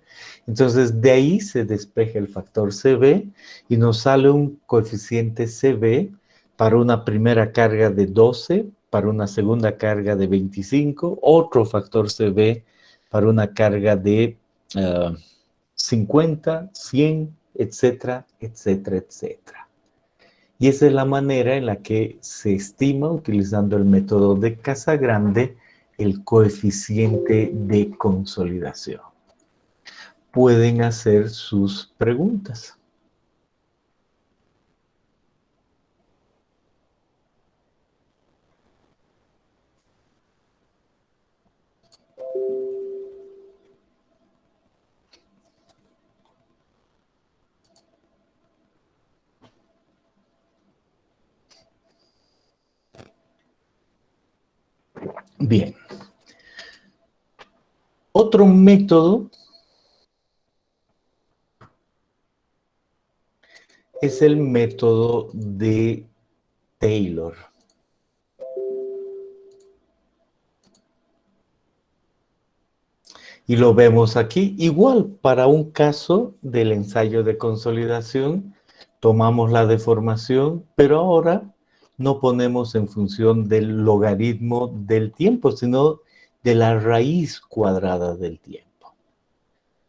Entonces, de ahí se despeja el factor CB y nos sale un coeficiente CB para una primera carga de 12, para una segunda carga de 25, otro factor CB para una carga de 50, 100, etcétera, etcétera, etcétera. Y esa es la manera en la que se estima, utilizando el método de Casagrande, el coeficiente de consolidación. Pueden hacer sus preguntas. Bien. Otro método es el método de Taylor. Y lo vemos aquí. Igual, para un caso del ensayo de consolidación, tomamos la deformación, pero ahora no ponemos en función del logaritmo del tiempo, sino de la raíz cuadrada del tiempo.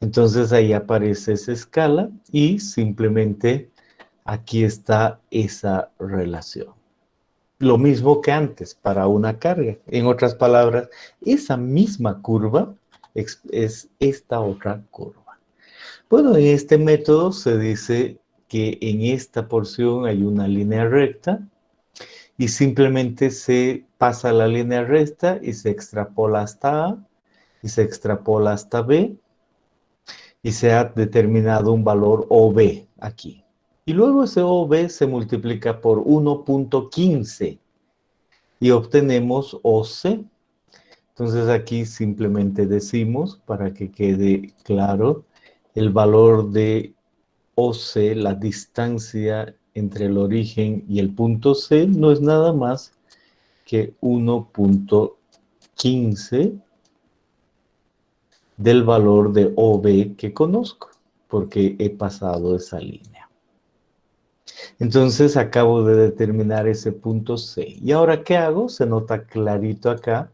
Entonces ahí aparece esa escala y simplemente aquí está esa relación. Lo mismo que antes para una carga. En otras palabras, esa misma curva es esta otra curva. Bueno, en este método se dice que en esta porción hay una línea recta y simplemente se pasa la línea recta y se extrapola hasta A y se extrapola hasta B y se ha determinado un valor OB aquí. Y luego ese OB se multiplica por 1.15 y obtenemos OC. Entonces aquí simplemente decimos, para que quede claro, el valor de OC, la distancia entre el origen y el punto C, no es nada más que 1.15 del valor de OB que conozco, porque he pasado esa línea. Entonces acabo de determinar ese punto C. ¿Y ahora qué hago? Se nota clarito acá.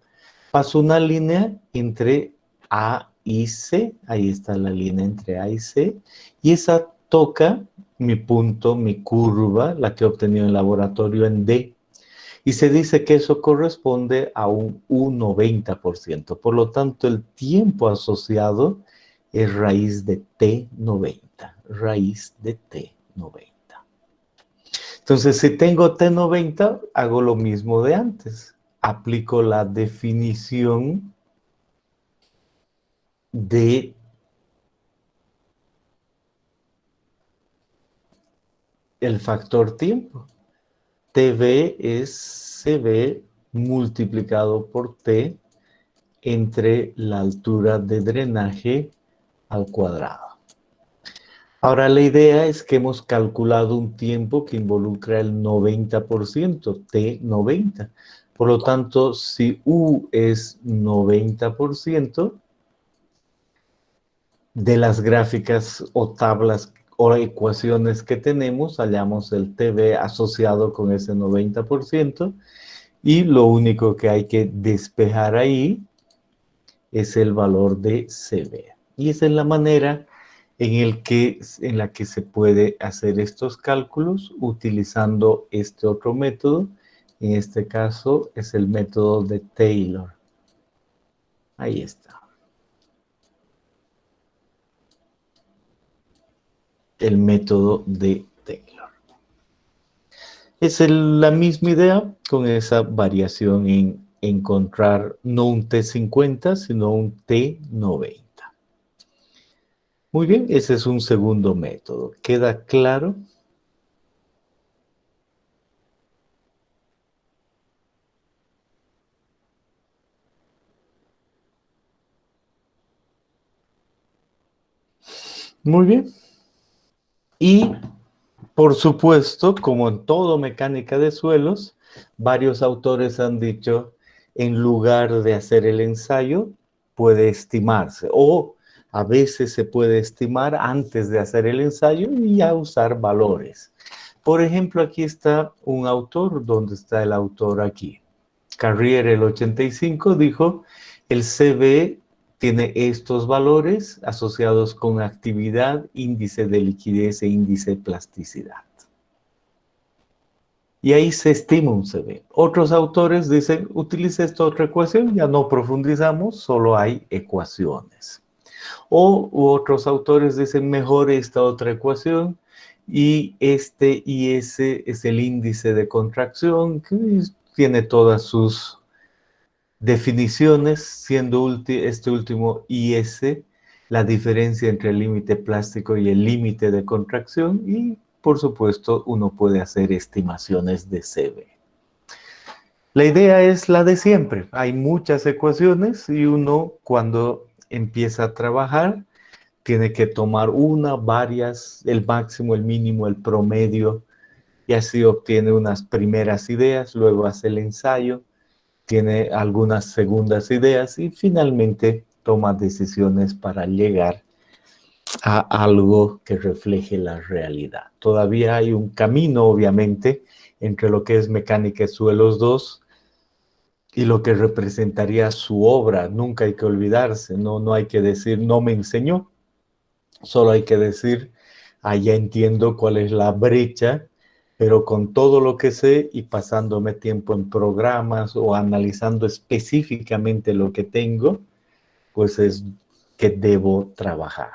Paso una línea entre A y C, ahí está la línea entre A y C, y esa toca mi punto, mi curva, la que he obtenido en laboratorio en D. Y se dice que eso corresponde a un 90%. Por lo tanto, el tiempo asociado es raíz de T90. Raíz de T90. Entonces, si tengo T90, hago lo mismo de antes. Aplico la definición de el factor tiempo. TV es CB multiplicado por T entre la altura de drenaje al cuadrado. Ahora la idea es que hemos calculado un tiempo que involucra el 90%, T90. Por lo tanto, si U es 90%, de las gráficas o tablas o ecuaciones que tenemos, hallamos el TV asociado con ese 90%, y lo único que hay que despejar ahí es el valor de CB. Y esa es la manera en la que se puede hacer estos cálculos utilizando este otro método. En este caso es el método de Taylor. Ahí está. El método de Taylor. Es la misma idea con esa variación en encontrar no un T50, sino un T90. Muy bien, ese es un segundo método. ¿Queda claro? Muy bien. Y, por supuesto, como en todo mecánica de suelos, varios autores han dicho, en lugar de hacer el ensayo, puede estimarse. O a veces se puede estimar antes de hacer el ensayo y ya usar valores. Por ejemplo, aquí está un autor. ¿Dónde está el autor aquí? Carrier, el 85, dijo, el CB tiene estos valores asociados con actividad, índice de liquidez e índice de plasticidad. Y ahí se estima un CB. Otros autores dicen, utilice esta otra ecuación, ya no profundizamos, solo hay ecuaciones. O otros autores dicen, mejor esta otra ecuación, y este IS es el índice de contracción, que tiene todas sus definiciones, siendo este último IS la diferencia entre el límite plástico y el límite de contracción, y por supuesto uno puede hacer estimaciones de CB. La idea es la de siempre. Hay muchas ecuaciones y uno cuando empieza a trabajar tiene que tomar una, varias, el máximo, el mínimo, el promedio, y así obtiene unas primeras ideas, luego hace el ensayo, tiene algunas segundas ideas y finalmente toma decisiones para llegar a algo que refleje la realidad. Todavía hay un camino, obviamente, entre lo que es Mecánica de Suelos 2 y lo que representaría su obra. Nunca hay que olvidarse, no hay que decir no me enseñó, solo hay que decir ya entiendo cuál es la brecha, pero con todo lo que sé y pasándome tiempo en programas o analizando específicamente lo que tengo, pues es que debo trabajar.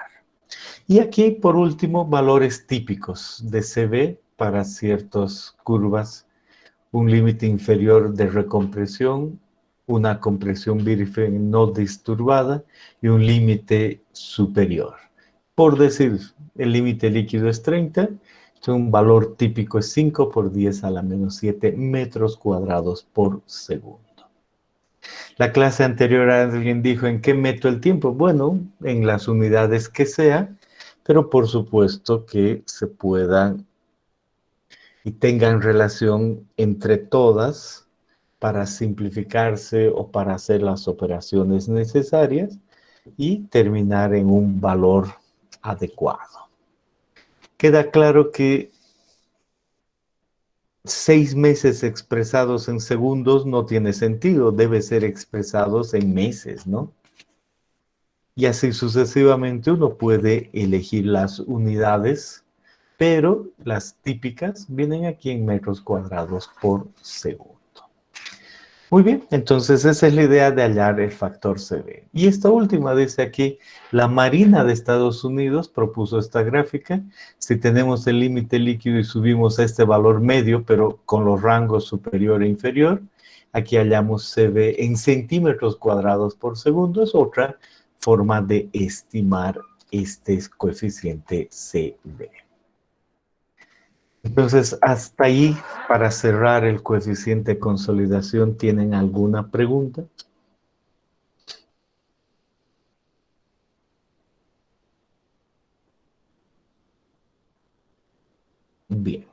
Y aquí, por último, valores típicos de CB para ciertas curvas. Un límite inferior de recompresión, una compresión birifen no disturbada y un límite superior. Por decir, el límite líquido es 30, un valor típico es 5 por 10 a la menos 7 metros cuadrados por segundo. La clase anterior alguien dijo, ¿en qué meto el tiempo? Bueno, en las unidades que sea, pero por supuesto que se puedan y tengan relación entre todas para simplificarse o para hacer las operaciones necesarias y terminar en un valor adecuado. Queda claro que 6 meses expresados en segundos no tiene sentido, debe ser expresados en meses, ¿no? Y así sucesivamente uno puede elegir las unidades, pero las típicas vienen aquí en metros cuadrados por segundo. Muy bien, entonces esa es la idea de hallar el factor CV. Y esta última dice aquí, la Marina de Estados Unidos propuso esta gráfica. Si tenemos el límite líquido y subimos a este valor medio, pero con los rangos superior e inferior, aquí hallamos CV en centímetros cuadrados por segundo. Es otra forma de estimar este coeficiente CV. Entonces, hasta ahí, para cerrar el coeficiente de consolidación, ¿tienen alguna pregunta? Bien,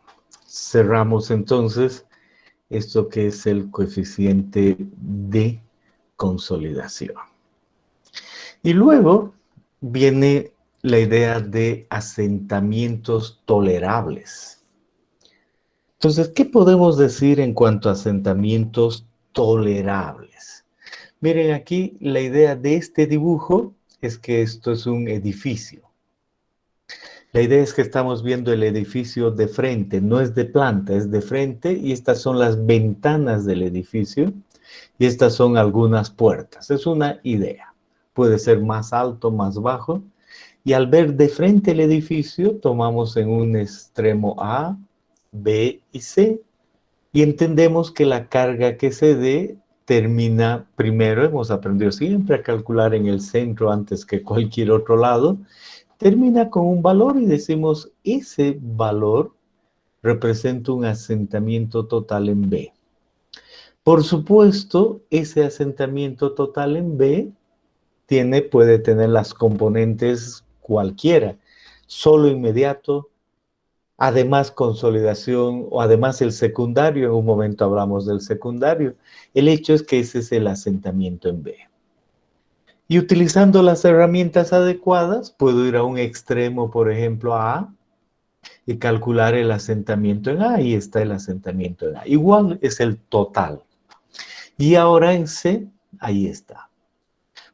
cerramos entonces esto que es el coeficiente de consolidación. Y luego viene la idea de asentamientos tolerables. Entonces, ¿qué podemos decir en cuanto a asentamientos tolerables? Miren aquí, la idea de este dibujo es que esto es un edificio. La idea es que estamos viendo el edificio de frente, no es de planta, es de frente, y estas son las ventanas del edificio, y estas son algunas puertas. Es una idea. Puede ser más alto, más bajo, y al ver de frente el edificio, tomamos en un extremo A, B y C, y entendemos que la carga que se dé termina, primero hemos aprendido siempre a calcular en el centro antes que cualquier otro lado, termina con un valor y decimos ese valor representa un asentamiento total en B. Por supuesto, ese asentamiento total en B puede tener las componentes cualquiera, solo inmediato, además consolidación o además el secundario. En un momento hablamos del secundario. El hecho es que ese es el asentamiento en B. Y utilizando las herramientas adecuadas, puedo ir a un extremo, por ejemplo, a A, y calcular el asentamiento en A. Ahí está el asentamiento en A. Igual es el total. Y ahora en C, ahí está.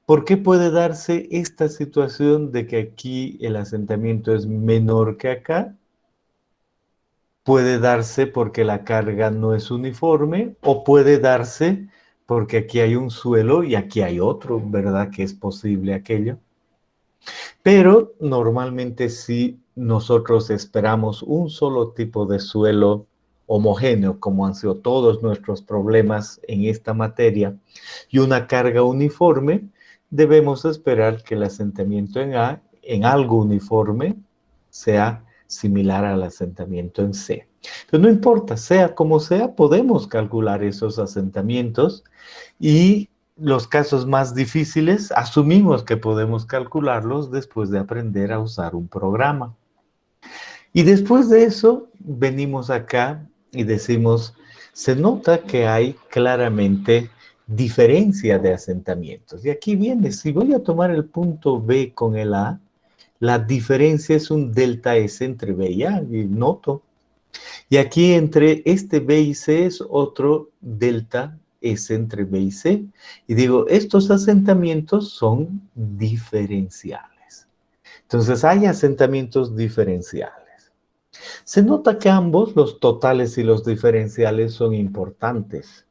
¿Por qué puede darse esta situación de que aquí el asentamiento es menor que acá? Puede darse porque la carga no es uniforme, o puede darse porque aquí hay un suelo y aquí hay otro, ¿verdad? Que es posible aquello. Pero normalmente si nosotros esperamos un solo tipo de suelo homogéneo, como han sido todos nuestros problemas en esta materia, y una carga uniforme, debemos esperar que el asentamiento en A, en algo uniforme, sea similar al asentamiento en C. Pero no importa, sea como sea, podemos calcular esos asentamientos, y los casos más difíciles asumimos que podemos calcularlos después de aprender a usar un programa. Y después de eso venimos acá y decimos, se nota que hay claramente diferencia de asentamientos. Y aquí viene, si voy a tomar el punto B con el A, la diferencia es un delta S entre B y A, y noto. Y aquí entre este B y C es otro delta S entre B y C. Y digo, estos asentamientos son diferenciales. Entonces hay asentamientos diferenciales. Se nota que ambos, los totales y los diferenciales, son importantes.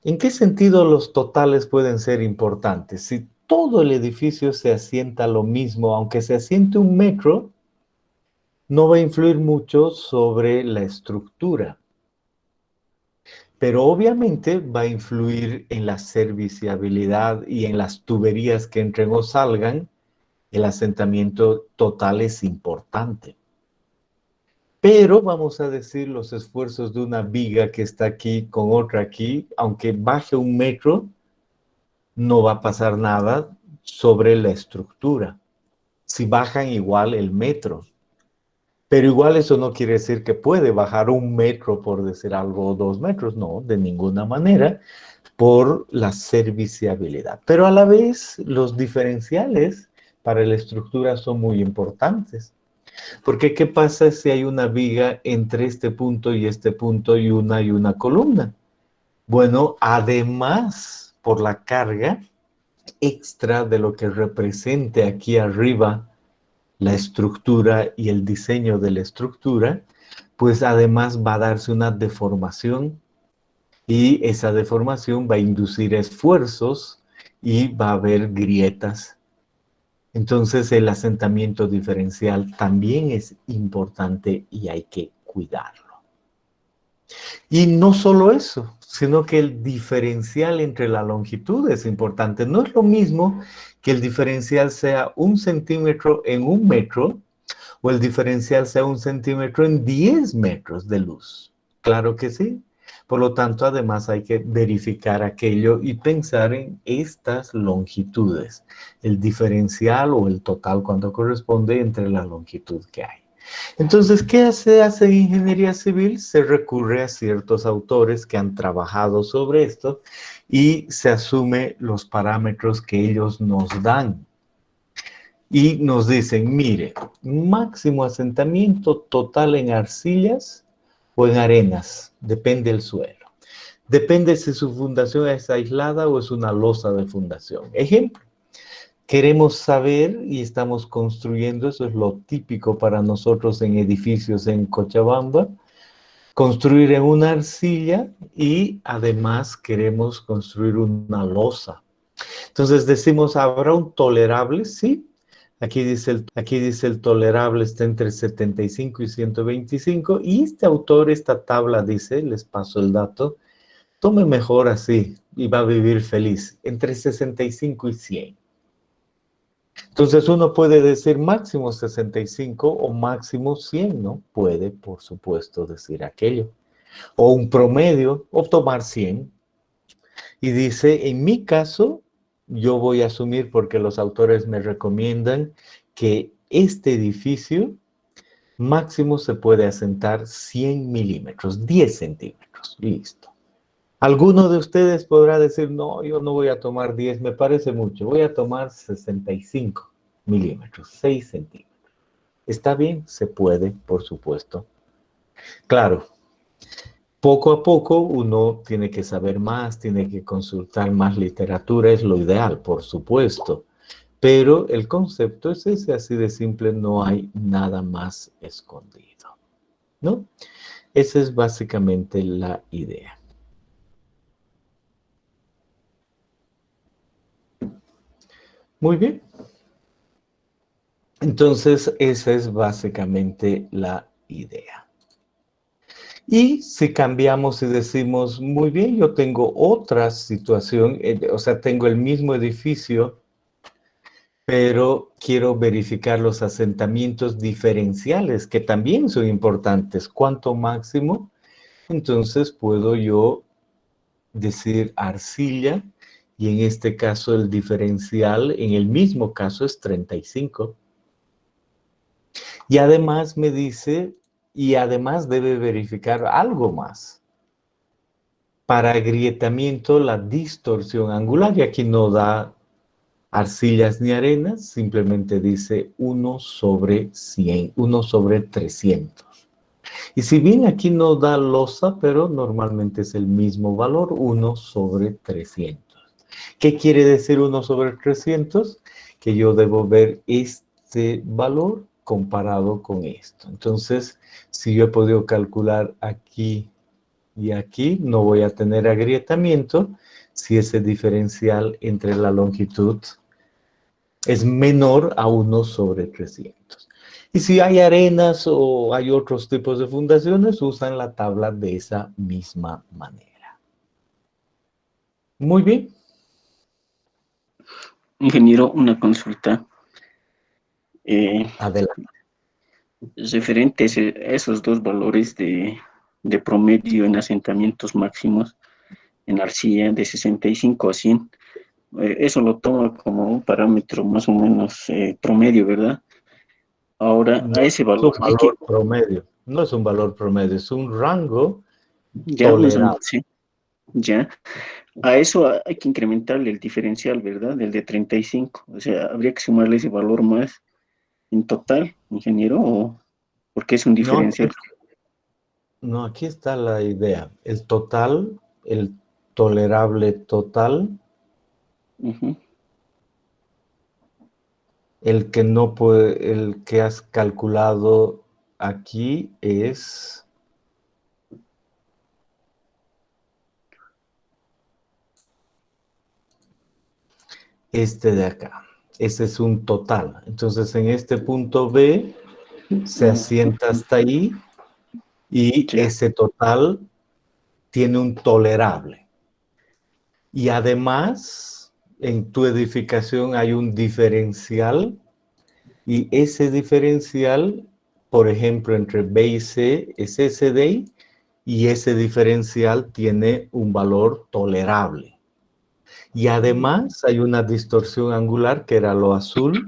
¿En qué sentido los totales pueden ser importantes? Si todo el edificio se asienta lo mismo, aunque se asiente 1 metro, no va a influir mucho sobre la estructura. Pero obviamente va a influir en la serviciabilidad y en las tuberías que entren o salgan. El asentamiento total es importante. Pero vamos a decir los esfuerzos de una viga que está aquí con otra aquí, aunque baje 1 metro, no va a pasar nada sobre la estructura. Si bajan igual el metro. Pero igual eso no quiere decir que puede bajar 1 metro, por decir algo, o 2 metros. No, de ninguna manera, por la serviciabilidad. Pero a la vez, los diferenciales para la estructura son muy importantes. Porque ¿qué pasa si hay una viga entre este punto y una columna? Bueno, además, por la carga, extra de lo que represente aquí arriba la estructura y el diseño de la estructura, pues además va a darse una deformación y esa deformación va a inducir esfuerzos y va a haber grietas. Entonces el asentamiento diferencial también es importante y hay que cuidarlo. Y no solo eso, sino que el diferencial entre la longitud es importante. No es lo mismo que el diferencial sea 1 centímetro en 1 metro o el diferencial sea 1 centímetro en 10 metros de luz. Claro que sí. Por lo tanto, además hay que verificar aquello y pensar en estas longitudes, el diferencial o el total cuando corresponde entre la longitud que hay. Entonces, ¿qué se hace en ingeniería civil? Se recurre a ciertos autores que han trabajado sobre esto y se asume los parámetros que ellos nos dan. Y nos dicen, mire, máximo asentamiento total en arcillas o en arenas, depende del suelo. Depende si su fundación es aislada o es una losa de fundación. Ejemplo. Queremos saber y estamos construyendo, eso es lo típico para nosotros en edificios en Cochabamba, construir en una arcilla y además queremos construir una losa. Entonces decimos, ¿habrá un tolerable? Sí. Aquí dice el tolerable está entre 75 y 125 y este autor, esta tabla dice, les paso el dato, tome mejor así y va a vivir feliz, entre 65 y 100. Entonces uno puede decir máximo 65 o máximo 100, ¿no? Puede, por supuesto, decir aquello. O un promedio, o tomar 100. Y dice, en mi caso, yo voy a asumir, porque los autores me recomiendan, que este edificio máximo se puede asentar 100 milímetros, 10 centímetros. Listo. Alguno de ustedes podrá decir, no, yo no voy a tomar 10, me parece mucho, voy a tomar 65 milímetros, 6 centímetros. ¿Está bien? Se puede, por supuesto. Claro, poco a poco uno tiene que saber más, tiene que consultar más literatura, es lo ideal, por supuesto. Pero el concepto es ese, así de simple, no hay nada más escondido, ¿no? Esa es básicamente la idea. Muy bien. Entonces, esa es básicamente la idea. Y si cambiamos y decimos, muy bien, yo tengo otra situación, o sea, tengo el mismo edificio, pero quiero verificar los asentamientos diferenciales, que también son importantes. ¿Cuánto máximo? Entonces, puedo yo decir arcilla, y en este caso el diferencial, en el mismo caso es 35. Y además me dice, y además debe verificar algo más. Para agrietamiento, la distorsión angular, y aquí no da arcillas ni arenas, simplemente dice 1 sobre 100, 1 sobre 300. Y si bien aquí no da losa, pero normalmente es el mismo valor, 1 sobre 300. ¿Qué quiere decir 1 sobre 300? Que yo debo ver este valor comparado con esto. Entonces, si yo he podido calcular aquí y aquí, no voy a tener agrietamiento si ese diferencial entre la longitud es menor a 1 sobre 300. Y si hay arenas o hay otros tipos de fundaciones, usan la tabla de esa misma manera. Muy bien. Ingeniero, una consulta. Adelante. Referentes a esos dos valores de promedio en asentamientos máximos en arcilla de 65 a 100, eso lo toma como un parámetro más o menos promedio, ¿verdad? Ahora, No a ese es un valor hay que, valor promedio, no es un valor promedio, es un rango ya, tolerable. sí, ya, a eso hay que incrementarle el diferencial, ¿verdad? Del de 35, o sea, habría que sumarle ese valor más en total, ingeniero, o porque es un No, diferencial. no, aquí está la idea. El total, el tolerable total, Ujú. El que no puede, el que has calculado aquí es este de acá. Ese es un total. Entonces, en este punto B se asienta hasta ahí y Ya. ese total tiene un tolerable. Y además, en tu edificación hay un diferencial y ese diferencial, por ejemplo, entre B y C es ese de ahí y ese diferencial tiene un valor tolerable. Y además hay una distorsión angular que era lo azul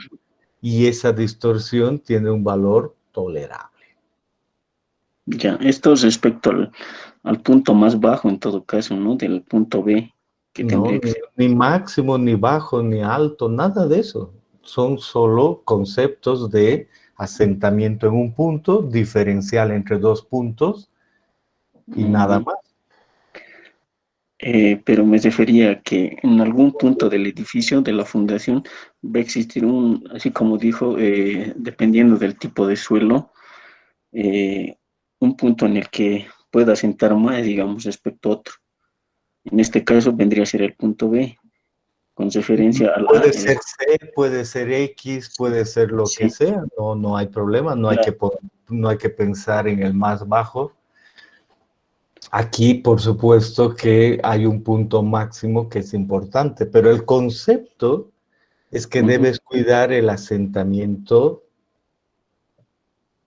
y esa distorsión tiene un valor tolerable. Ya, esto es respecto al punto más bajo en todo caso, ¿no? Del punto B, que No, tendría que ser. ni máximo, ni bajo, ni alto, nada de eso. Son solo conceptos de asentamiento en un punto, diferencial entre dos puntos y nada Ujú. más. Pero me refería a que en algún punto del edificio de la fundación va a existir así como dijo, dependiendo del tipo de suelo, eh, un punto en el que pueda asentar más, digamos, respecto a otro. En este caso vendría a ser el punto B, con referencia a la... Puede ser C, puede ser X, puede ser lo que sí, sea, no, no hay problema, claro. no hay que pensar en el más bajo. Aquí, por supuesto, que hay un punto máximo que es importante, pero el concepto es que Ujú. debes cuidar el asentamiento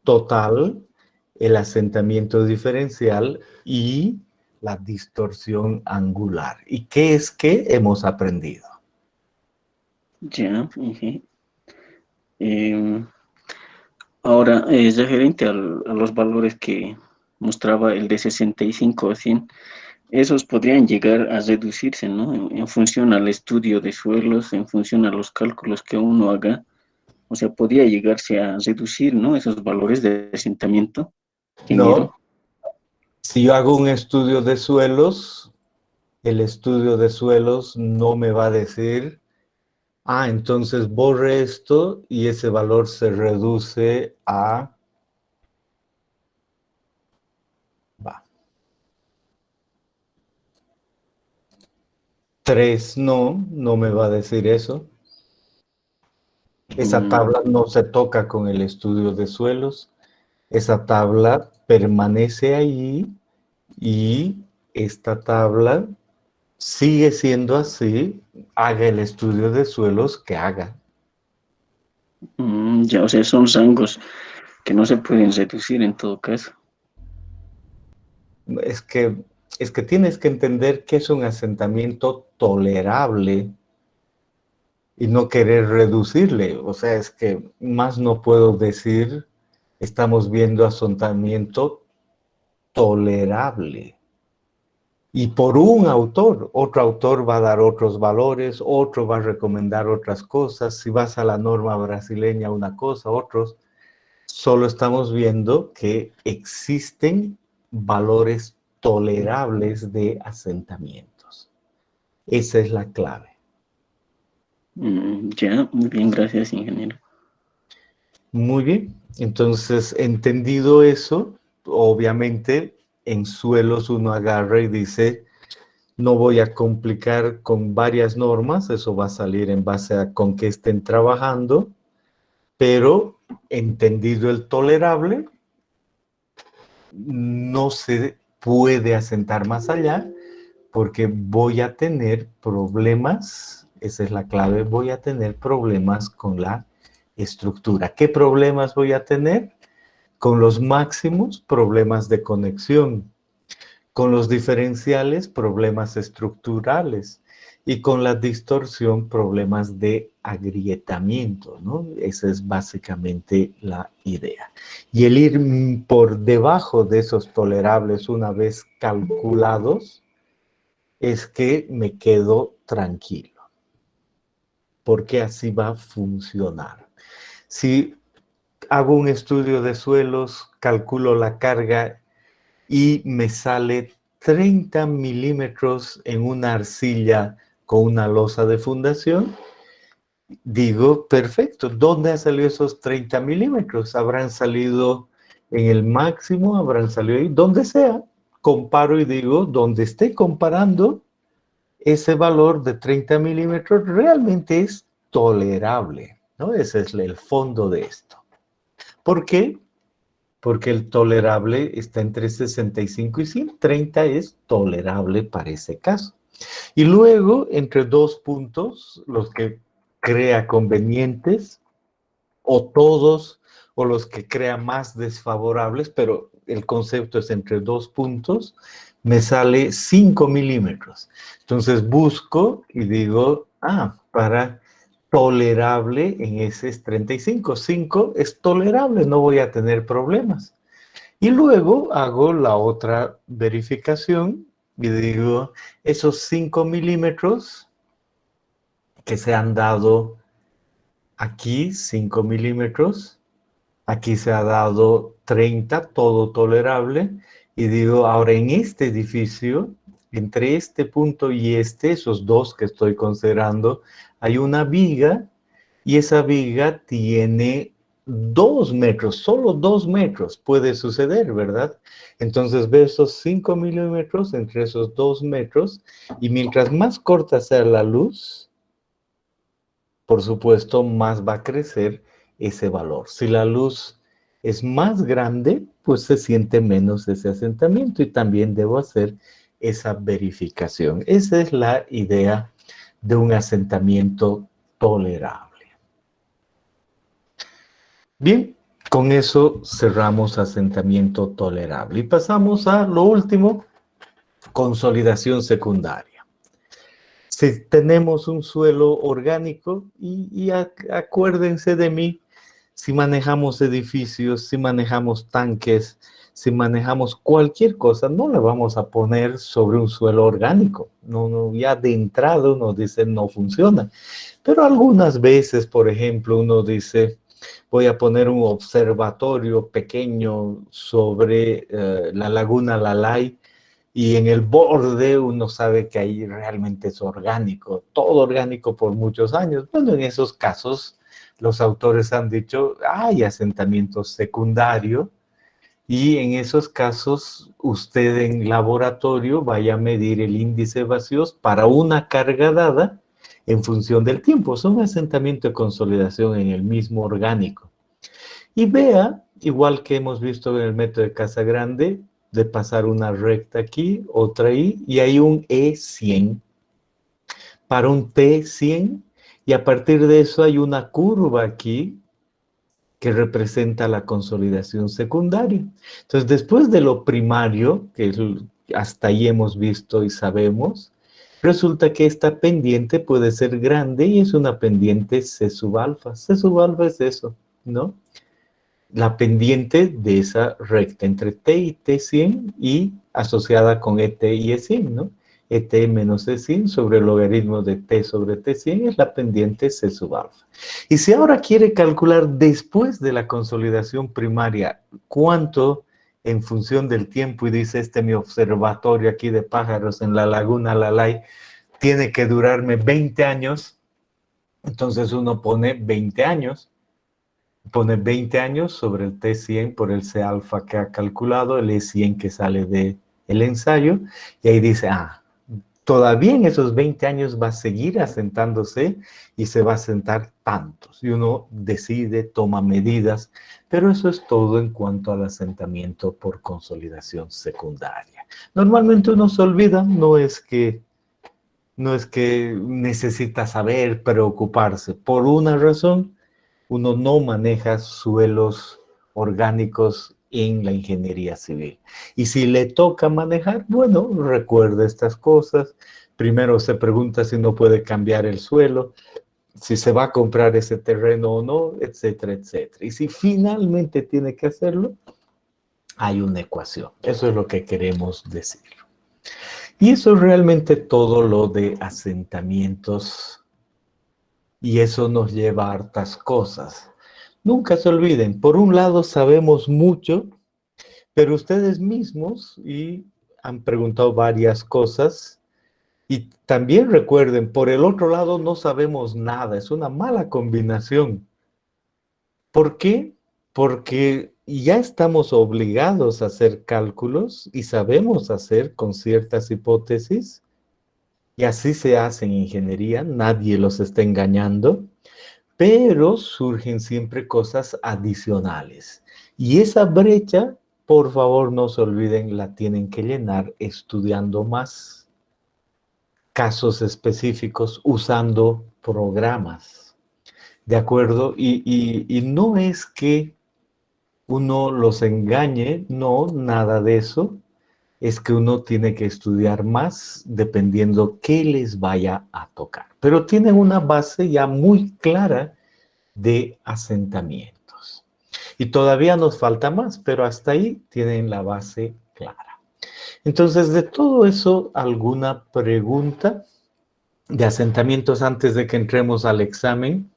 total, el asentamiento diferencial y la distorsión angular. ¿Y qué es que hemos aprendido? Ya, ujú. Em, Ahora, referente a los valores que mostraba el de 65 a 100, esos podrían llegar a reducirse, ¿no? En función al estudio de suelos, en función a los cálculos que uno haga. O sea, podría llegarse a reducir, ¿no? Esos valores de asentamiento, ingeniero. No, si yo hago un estudio de suelos, el estudio de suelos no me va a decir, ah, entonces borre esto y ese valor se reduce a, va, 3. No, no me va a decir eso. Esa Mm, tabla no se toca con el estudio de suelos. Esa tabla permanece ahí y esta tabla sigue siendo así, haga el estudio de suelos que haga. ya, o sea, son rangos que no se pueden reducir en todo caso. Es que, es que tienes que entender que es un asentamiento tolerable y no querer reducirle. O sea, es que más no puedo decir, estamos viendo asentamiento tolerable. Y por un autor, otro autor va a dar otros valores, otro va a recomendar otras cosas. Si vas a la norma brasileña, una cosa, otros. Solo estamos viendo que existen valores tolerables de asentamientos. Esa es la clave. Ya, muy bien, gracias, ingeniero. Muy bien. Entonces, entendido eso, obviamente en suelos uno agarra y dice, no voy a complicar con varias normas, eso va a salir en base a con qué estén trabajando, pero entendido el tolerable, no se puede asentar más allá porque voy a tener problemas, esa es la clave, voy a tener problemas con la estructura. ¿Qué problemas voy a tener? Con los máximos, problemas de conexión. Con los diferenciales, problemas estructurales. Y con la distorsión, problemas de agrietamiento, ¿no? Esa es básicamente la idea. Y el ir por debajo de esos tolerables una vez calculados es que me quedo tranquilo, porque así va a funcionar. Si hago un estudio de suelos, calculo la carga y me sale 30 milímetros en una arcilla con una losa de fundación, digo, perfecto, ¿dónde han salido esos 30 milímetros? ¿Habrán salido en el máximo? ¿Habrán salido ahí? Donde sea, comparo y digo, donde esté comparando, ese valor de 30 milímetros realmente es tolerable, ¿no? Ese es el fondo de esto. ¿Por qué? Porque el tolerable está entre 65 y 100. 30 es tolerable para ese caso. Y luego, entre dos puntos, los que crea convenientes, o todos, o los que crea más desfavorables, pero el concepto es entre dos puntos, me sale 5 milímetros. Entonces busco y digo, para tolerable en ese es 35. 5 es tolerable, no voy a tener problemas. Y luego hago la otra verificación y digo, esos 5 milímetros que se han dado aquí, 5 milímetros, aquí se ha dado 30, todo tolerable, y digo, ahora en este edificio, entre este punto y esos dos que estoy considerando, hay una viga, y esa viga tiene 2 metros, solo 2 metros puede suceder, ¿verdad? Entonces veo esos 5 milímetros entre esos 2 metros, y mientras más corta sea la luz, por supuesto, más va a crecer ese valor. Si la luz es más grande, pues se siente menos ese asentamiento y también debo hacer esa verificación. Esa es la idea de un asentamiento tolerable. Bien, con eso cerramos asentamiento tolerable y pasamos a lo último, consolidación secundaria. Si tenemos un suelo orgánico, y acuérdense de mí, si manejamos edificios, si manejamos tanques, si manejamos cualquier cosa, no la vamos a poner sobre un suelo orgánico. No, ya de entrada uno dice no funciona. Pero algunas veces, por ejemplo, uno dice, voy a poner un observatorio pequeño sobre la laguna Lalay, y en el borde uno sabe que ahí realmente es orgánico, todo orgánico por muchos años. Bueno, en esos casos los autores han dicho, hay asentamiento secundario, y en esos casos usted en laboratorio vaya a medir el índice de vacíos para una carga dada en función del tiempo. Son asentamiento de consolidación en el mismo orgánico. Y vea, igual que hemos visto en el método de Casagrande, de pasar una recta aquí, otra ahí, y hay un E100 para un T100, y a partir de eso hay una curva aquí que representa la consolidación secundaria. Entonces, después de lo primario, que hasta ahí hemos visto y sabemos, resulta que esta pendiente puede ser grande y es una pendiente C sub alfa. C sub alfa es eso, ¿no? La pendiente de esa recta entre T y T100 y asociada con ET y E100, ¿no? ET menos E100 sobre el logaritmo de T sobre T100 es la pendiente C sub alfa. Y si ahora quiere calcular después de la consolidación primaria cuánto en función del tiempo, y dice, mi observatorio aquí de pájaros en la laguna Lalay tiene que durarme 20 años, entonces uno pone 20 años, pone 20 años sobre el T100 por el C alfa que ha calculado, el E100 que sale del ensayo, y ahí dice, todavía en esos 20 años va a seguir asentándose y se va a asentar tantos. Y uno decide, toma medidas, pero eso es todo en cuanto al asentamiento por consolidación secundaria. Normalmente uno se olvida, no es que necesita saber, preocuparse. Por una razón, uno no maneja suelos orgánicos en la ingeniería civil. Y si le toca manejar, bueno, recuerde estas cosas. Primero se pregunta si no puede cambiar el suelo, si se va a comprar ese terreno o no, etcétera, etcétera. Y si finalmente tiene que hacerlo, hay una ecuación. Eso es lo que queremos decir. Y eso es realmente todo lo de asentamientos. Y eso nos lleva a hartas cosas. Nunca se olviden, por un lado sabemos mucho, pero ustedes mismos han preguntado varias cosas Y también recuerden, por el otro lado no sabemos nada, es una mala combinación. ¿Por qué? Porque ya estamos obligados a hacer cálculos y sabemos hacer con ciertas hipótesis, y así se hace en ingeniería, nadie los está engañando, pero surgen siempre cosas adicionales. Y esa brecha, por favor, no se olviden, la tienen que llenar estudiando más casos específicos, usando programas, ¿de acuerdo? Y no es que uno los engañe, no, nada de eso. Es que uno tiene que estudiar más dependiendo qué les vaya a tocar. Pero tienen una base ya muy clara de asentamientos. Y todavía nos falta más, pero hasta ahí tienen la base clara. Entonces, de todo eso, ¿alguna pregunta de asentamientos antes de que entremos al examen?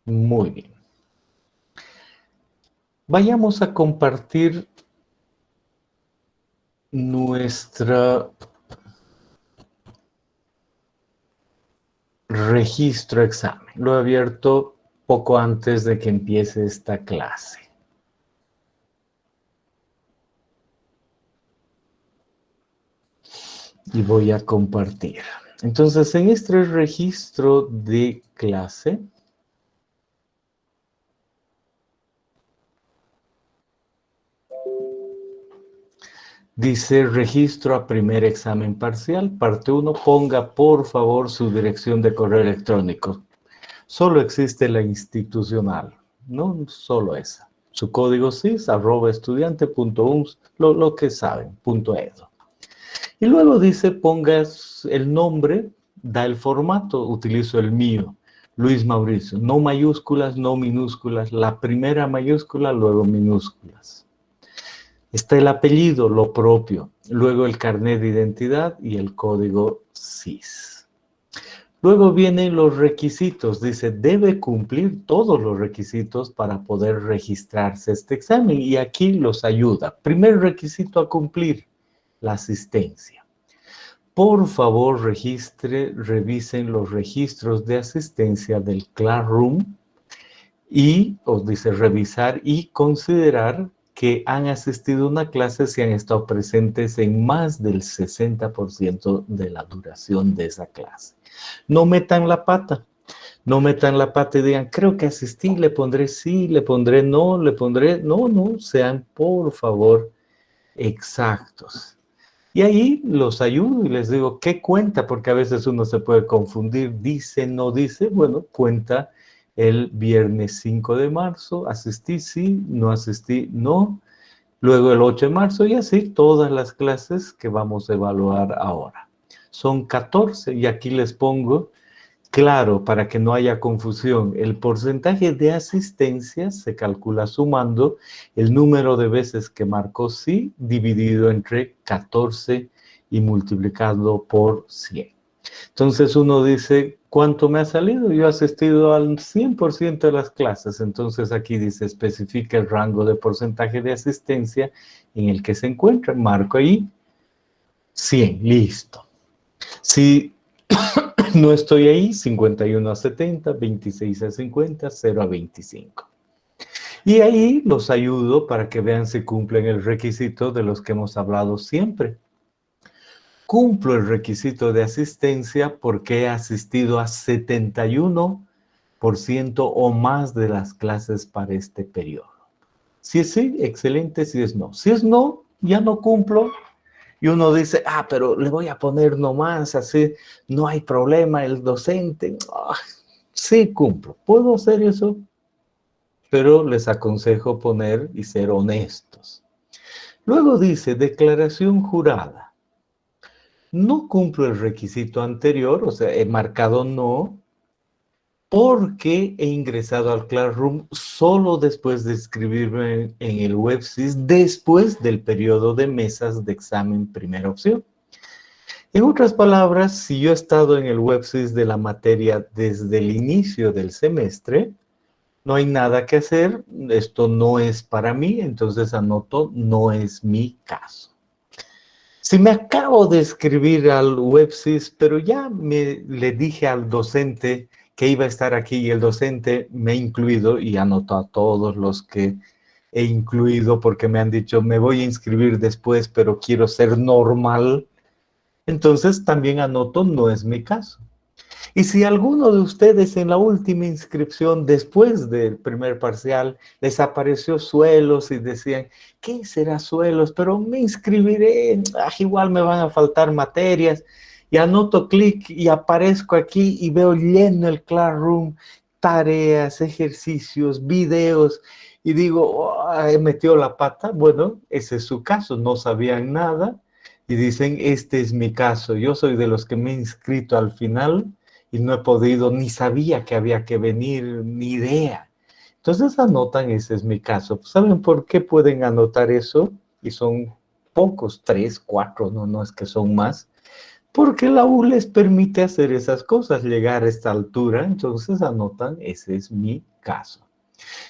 Muy bien. Vayamos a compartir nuestro registro examen. Lo he abierto poco antes de que empiece esta clase. Y voy a compartir. Entonces, en este registro de clase, dice registro a primer examen parcial, parte 1, ponga por favor su dirección de correo electrónico. Solo existe la institucional, no solo esa. Su código SIS, @estudiante.uns, lo que saben, .edu. Y luego dice, pongas el nombre, da el formato, utilizo el mío, Luis Mauricio. No mayúsculas, no minúsculas, la primera mayúscula, luego minúsculas. Está el apellido, lo propio, luego el carnet de identidad y el código SIS. Luego vienen los requisitos, dice, debe cumplir todos los requisitos para poder registrarse este examen, y aquí los ayuda. Primer requisito a cumplir, la asistencia. Por favor, revisen los registros de asistencia del Classroom y os dice revisar y considerar que han asistido a una clase si han estado presentes en más del 60% de la duración de esa clase. No metan la pata. No metan la pata y digan, creo que asistí, le pondré sí, le pondré no, le pondré... No, sean por favor exactos. Y ahí los ayudo y les digo, ¿qué cuenta? Porque a veces uno se puede confundir, dice, no dice. Bueno, cuenta el viernes 5 de marzo, asistí, sí, no asistí, no. Luego el 8 de marzo y así todas las clases que vamos a evaluar ahora. Son 14 y aquí les pongo, claro, para que no haya confusión, el porcentaje de asistencia se calcula sumando el número de veces que marcó sí dividido entre 14 y multiplicado por 100. Entonces uno dice, ¿cuánto me ha salido? Yo he asistido al 100% de las clases. Entonces aquí dice, especifica el rango de porcentaje de asistencia en el que se encuentra. Marco ahí 100, listo. Si no estoy ahí, 51 a 70, 26 a 50, 0 a 25. Y ahí los ayudo para que vean si cumplen el requisito de los que hemos hablado siempre. Cumplo el requisito de asistencia porque he asistido a 71% o más de las clases para este periodo. Si es sí, excelente. Si es no. Si es no, ya no cumplo. Y uno dice, pero le voy a poner nomás, así no hay problema, el docente. Sí cumplo. ¿Puedo hacer eso? Pero les aconsejo poner y ser honestos. Luego dice, declaración jurada. No cumplo el requisito anterior, o sea, he marcado no, porque he ingresado al Classroom solo después de inscribirme en el WebSIS, después del periodo de mesas de examen primera opción. En otras palabras, si yo he estado en el WebSys de la materia desde el inicio del semestre, no hay nada que hacer, esto no es para mí, entonces anoto, no es mi caso. Si me acabo de escribir al WebSys, pero ya le dije al docente que iba a estar aquí y el docente me ha incluido y anoto a todos los que he incluido porque me han dicho, me voy a inscribir después, pero quiero ser normal. Entonces también anoto, no es mi caso. Y si alguno de ustedes en la última inscripción, después del primer parcial, les apareció suelos y decían, ¿qué será suelos? Pero me inscribiré, igual me van a faltar materias. Y anoto clic y aparezco aquí y veo lleno el Classroom, tareas, ejercicios, videos. Y digo, oh, he metido la pata. Bueno, ese es su caso, no sabían nada. Y dicen, este es mi caso. Yo soy de los que me he inscrito al final y no he podido, ni sabía que había que venir, ni idea. Entonces anotan, ese es mi caso. ¿Saben por qué pueden anotar eso? Y son pocos, 3, 4, no es que son más. Porque la U les permite hacer esas cosas, llegar a esta altura. Entonces anotan, ese es mi caso.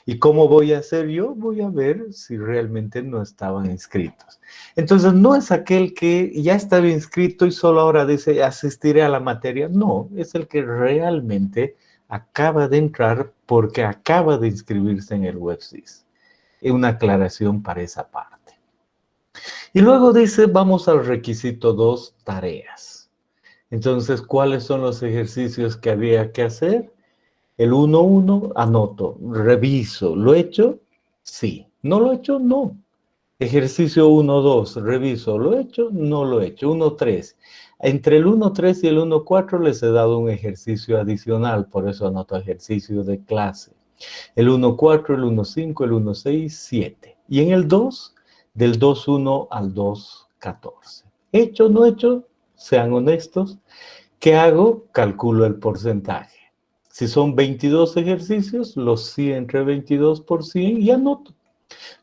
¿Y cómo voy a hacer yo? Voy a ver si realmente no estaban inscritos. Entonces, no es aquel que ya estaba inscrito y solo ahora dice asistiré a la materia. No, es el que realmente acaba de entrar porque acaba de inscribirse en el WebSys. Es una aclaración para esa parte. Y luego dice, vamos al requisito 2, tareas. Entonces, ¿cuáles son los ejercicios que había que hacer? El 1.1, anoto, reviso, ¿lo he hecho? Sí. ¿No lo he hecho? No. Ejercicio 1.2, reviso, ¿lo he hecho? No lo he hecho. 1.3. Entre el 1.3 y el 1.4 les he dado un ejercicio adicional, por eso anoto ejercicio de clase. El 1.4, el 1.5, el 1.6, 7. Y en el 2, del 2.1 al 2.14. ¿Hecho o no hecho? Sean honestos. ¿Qué hago? Calculo el porcentaje. Si son 22 ejercicios, los 100 entre 22 por 100 y anoto.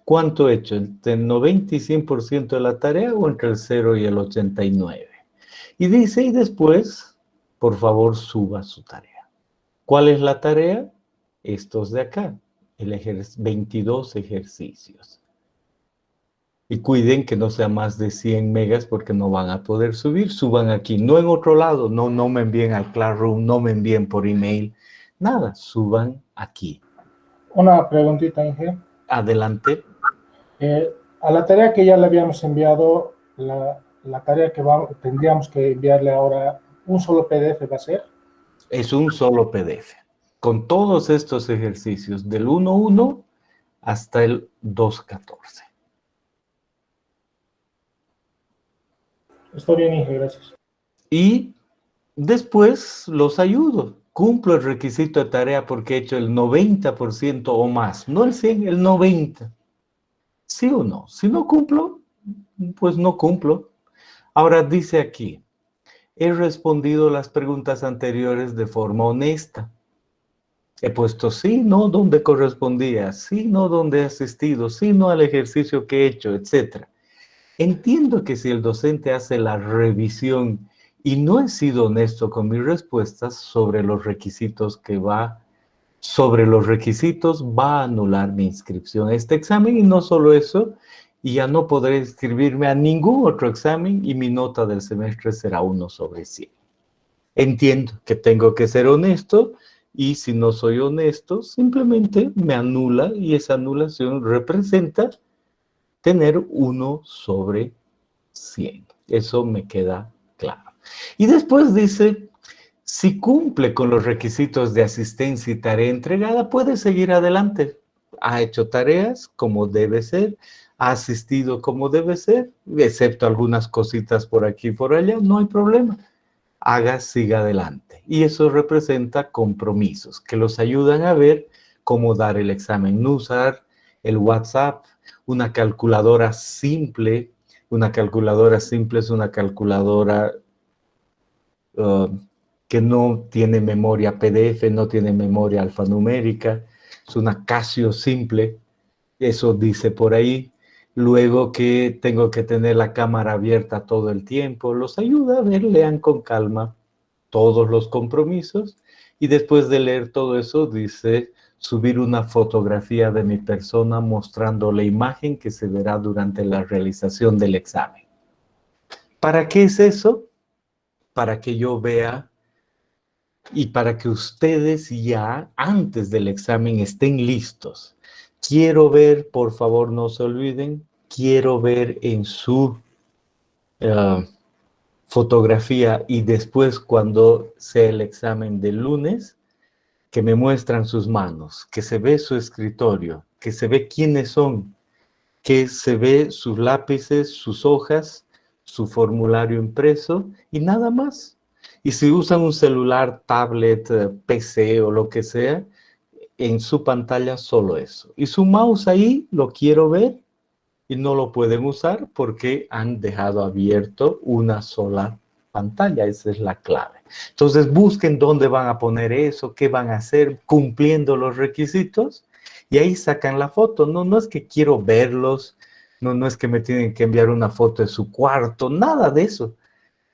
¿Cuánto he hecho? ¿Entre el 90 y 100% de la tarea o entre el 0 y el 89? Y dice, y después, por favor, suba su tarea. ¿Cuál es la tarea? Estos de acá, 22 ejercicios. Y cuiden que no sea más de 100 megas porque no van a poder subir. Suban aquí, no en otro lado, no me envíen al Classroom, no me envíen por email. Nada, suban aquí. Una preguntita, Inge. Adelante. A la tarea que ya le habíamos enviado, la tarea que tendríamos que enviarle ahora, ¿un solo PDF va a ser? Es un solo PDF. Con todos estos ejercicios, del 1.1 hasta el 2.14. Está bien, Inge, gracias. Y después los ayudo. Cumplo el requisito de tarea porque he hecho el 90% o más. No el 100, el 90%. ¿Sí o no? Si no cumplo, pues no cumplo. Ahora dice aquí, he respondido las preguntas anteriores de forma honesta. He puesto sí, no, donde correspondía, sí, no, donde he asistido, sí, no al ejercicio que he hecho, etc. Entiendo que si el docente hace la revisión y no he sido honesto con mis respuestas sobre los requisitos va a anular mi inscripción a este examen y no solo eso, y ya no podré inscribirme a ningún otro examen y mi nota del semestre será 1/100. Entiendo que tengo que ser honesto y si no soy honesto, simplemente me anula y esa anulación representa tener 1/100. Eso me queda claro. Y después dice, si cumple con los requisitos de asistencia y tarea entregada, puede seguir adelante. Ha hecho tareas como debe ser, ha asistido como debe ser, excepto algunas cositas por aquí y por allá, no hay problema. Siga adelante. Y eso representa compromisos que los ayudan a ver cómo dar el examen. No usar el WhatsApp, una calculadora simple. Una calculadora simple es una calculadora que no tiene memoria PDF, no tiene memoria alfanumérica. Es una Casio simple. Eso dice por ahí. luego que tengo que tener la cámara abierta todo el tiempo. Los ayuda a ver, lean con calma todos los compromisos y después de leer todo eso dice subir una fotografía de mi persona mostrando la imagen que se verá durante la realización del examen. ¿Para qué es eso? Para que yo vea y para que ustedes ya antes del examen estén listos. Quiero ver, por favor no se olviden, quiero ver en su fotografía y después cuando sea el examen del lunes, que me muestran sus manos, que se ve su escritorio, que se ve quiénes son, que se ve sus lápices, sus hojas, su formulario impreso y nada más. Y si usan un celular, tablet, PC o lo que sea, en su pantalla solo eso. Y su mouse ahí lo quiero ver y no lo pueden usar porque han dejado abierto una sola pantalla. Esa es la clave. Entonces busquen dónde van a poner eso, qué van a hacer, cumpliendo los requisitos y ahí sacan la foto. No es que quiero verlos, no es que me tienen que enviar una foto de su cuarto, nada de eso.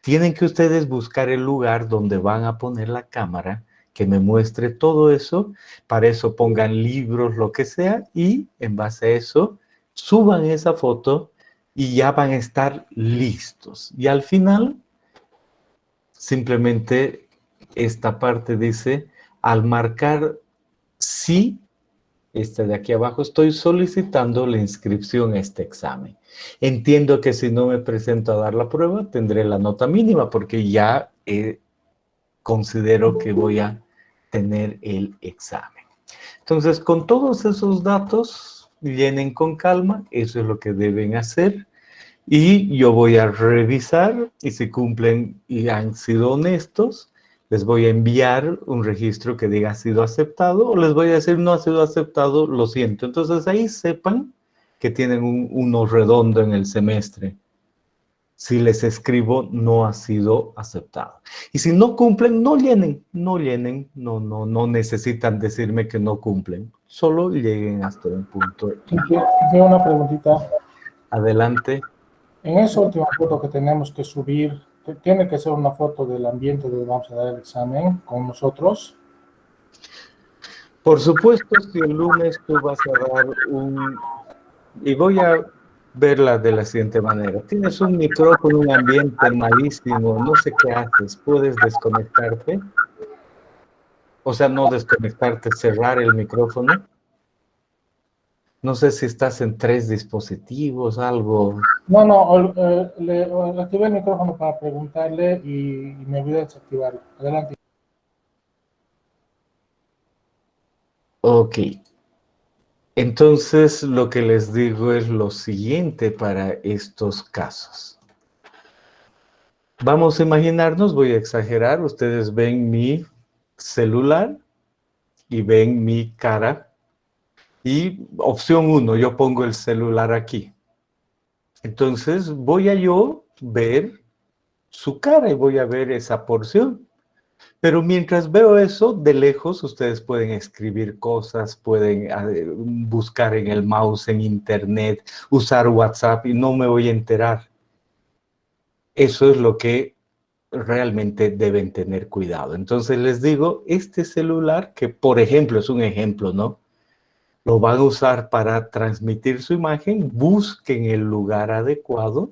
Tienen que ustedes buscar el lugar donde van a poner la cámara, que me muestre todo eso. Para eso pongan libros, lo que sea, y en base a eso, suban esa foto y ya van a estar listos. Y al final, simplemente esta parte dice, al marcar sí, de aquí abajo, estoy solicitando la inscripción a este examen. Entiendo que si no me presento a dar la prueba, tendré la nota mínima porque ya considero que voy a tener el examen. Entonces, con todos esos datos, llenen con calma, eso es lo que deben hacer. Y yo voy a revisar y si cumplen y han sido honestos, les voy a enviar un registro que diga ha sido aceptado o les voy a decir no ha sido aceptado, lo siento. Entonces ahí sepan que tienen uno redondo en el semestre. Si les escribo no ha sido aceptado. Y si no cumplen, no llenen, no necesitan decirme que no cumplen. Solo lleguen hasta un punto. Tengo una preguntita. Adelante. En esa última foto que tenemos que subir, tiene que ser una foto del ambiente donde vamos a dar el examen con nosotros. Por supuesto, si el lunes tú vas a dar y voy a verla de la siguiente manera. Tienes un micrófono, un ambiente malísimo, no sé qué haces, ¿puedes desconectarte? O sea, no desconectarte, cerrar el micrófono. No sé si estás en 3 dispositivos, algo. No, le activé el micrófono para preguntarle y me olvidé de desactivarlo. Adelante. Ok. Entonces, lo que les digo es lo siguiente para estos casos. Vamos a imaginarnos, voy a exagerar, ustedes ven mi celular y ven mi cara. Y opción 1, yo pongo el celular aquí. Entonces voy a yo ver su cara y voy a ver esa porción. Pero mientras veo eso, de lejos ustedes pueden escribir cosas, pueden buscar en el mouse, en internet, usar WhatsApp y no me voy a enterar. Eso es lo que realmente deben tener cuidado. Entonces les digo, este celular, que por ejemplo es un ejemplo, ¿no? Lo van a usar para transmitir su imagen, busquen el lugar adecuado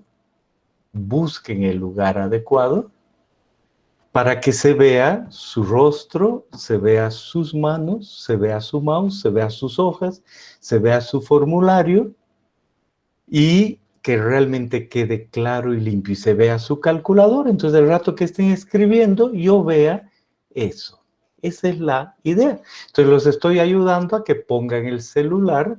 para que se vea su rostro, se vea sus manos, se vea su mouse, se vea sus hojas, se vea su formulario y que realmente quede claro y limpio y se vea su calculador. Entonces, el rato que estén escribiendo, yo vea eso. Esa es la idea. Entonces, los estoy ayudando a que pongan el celular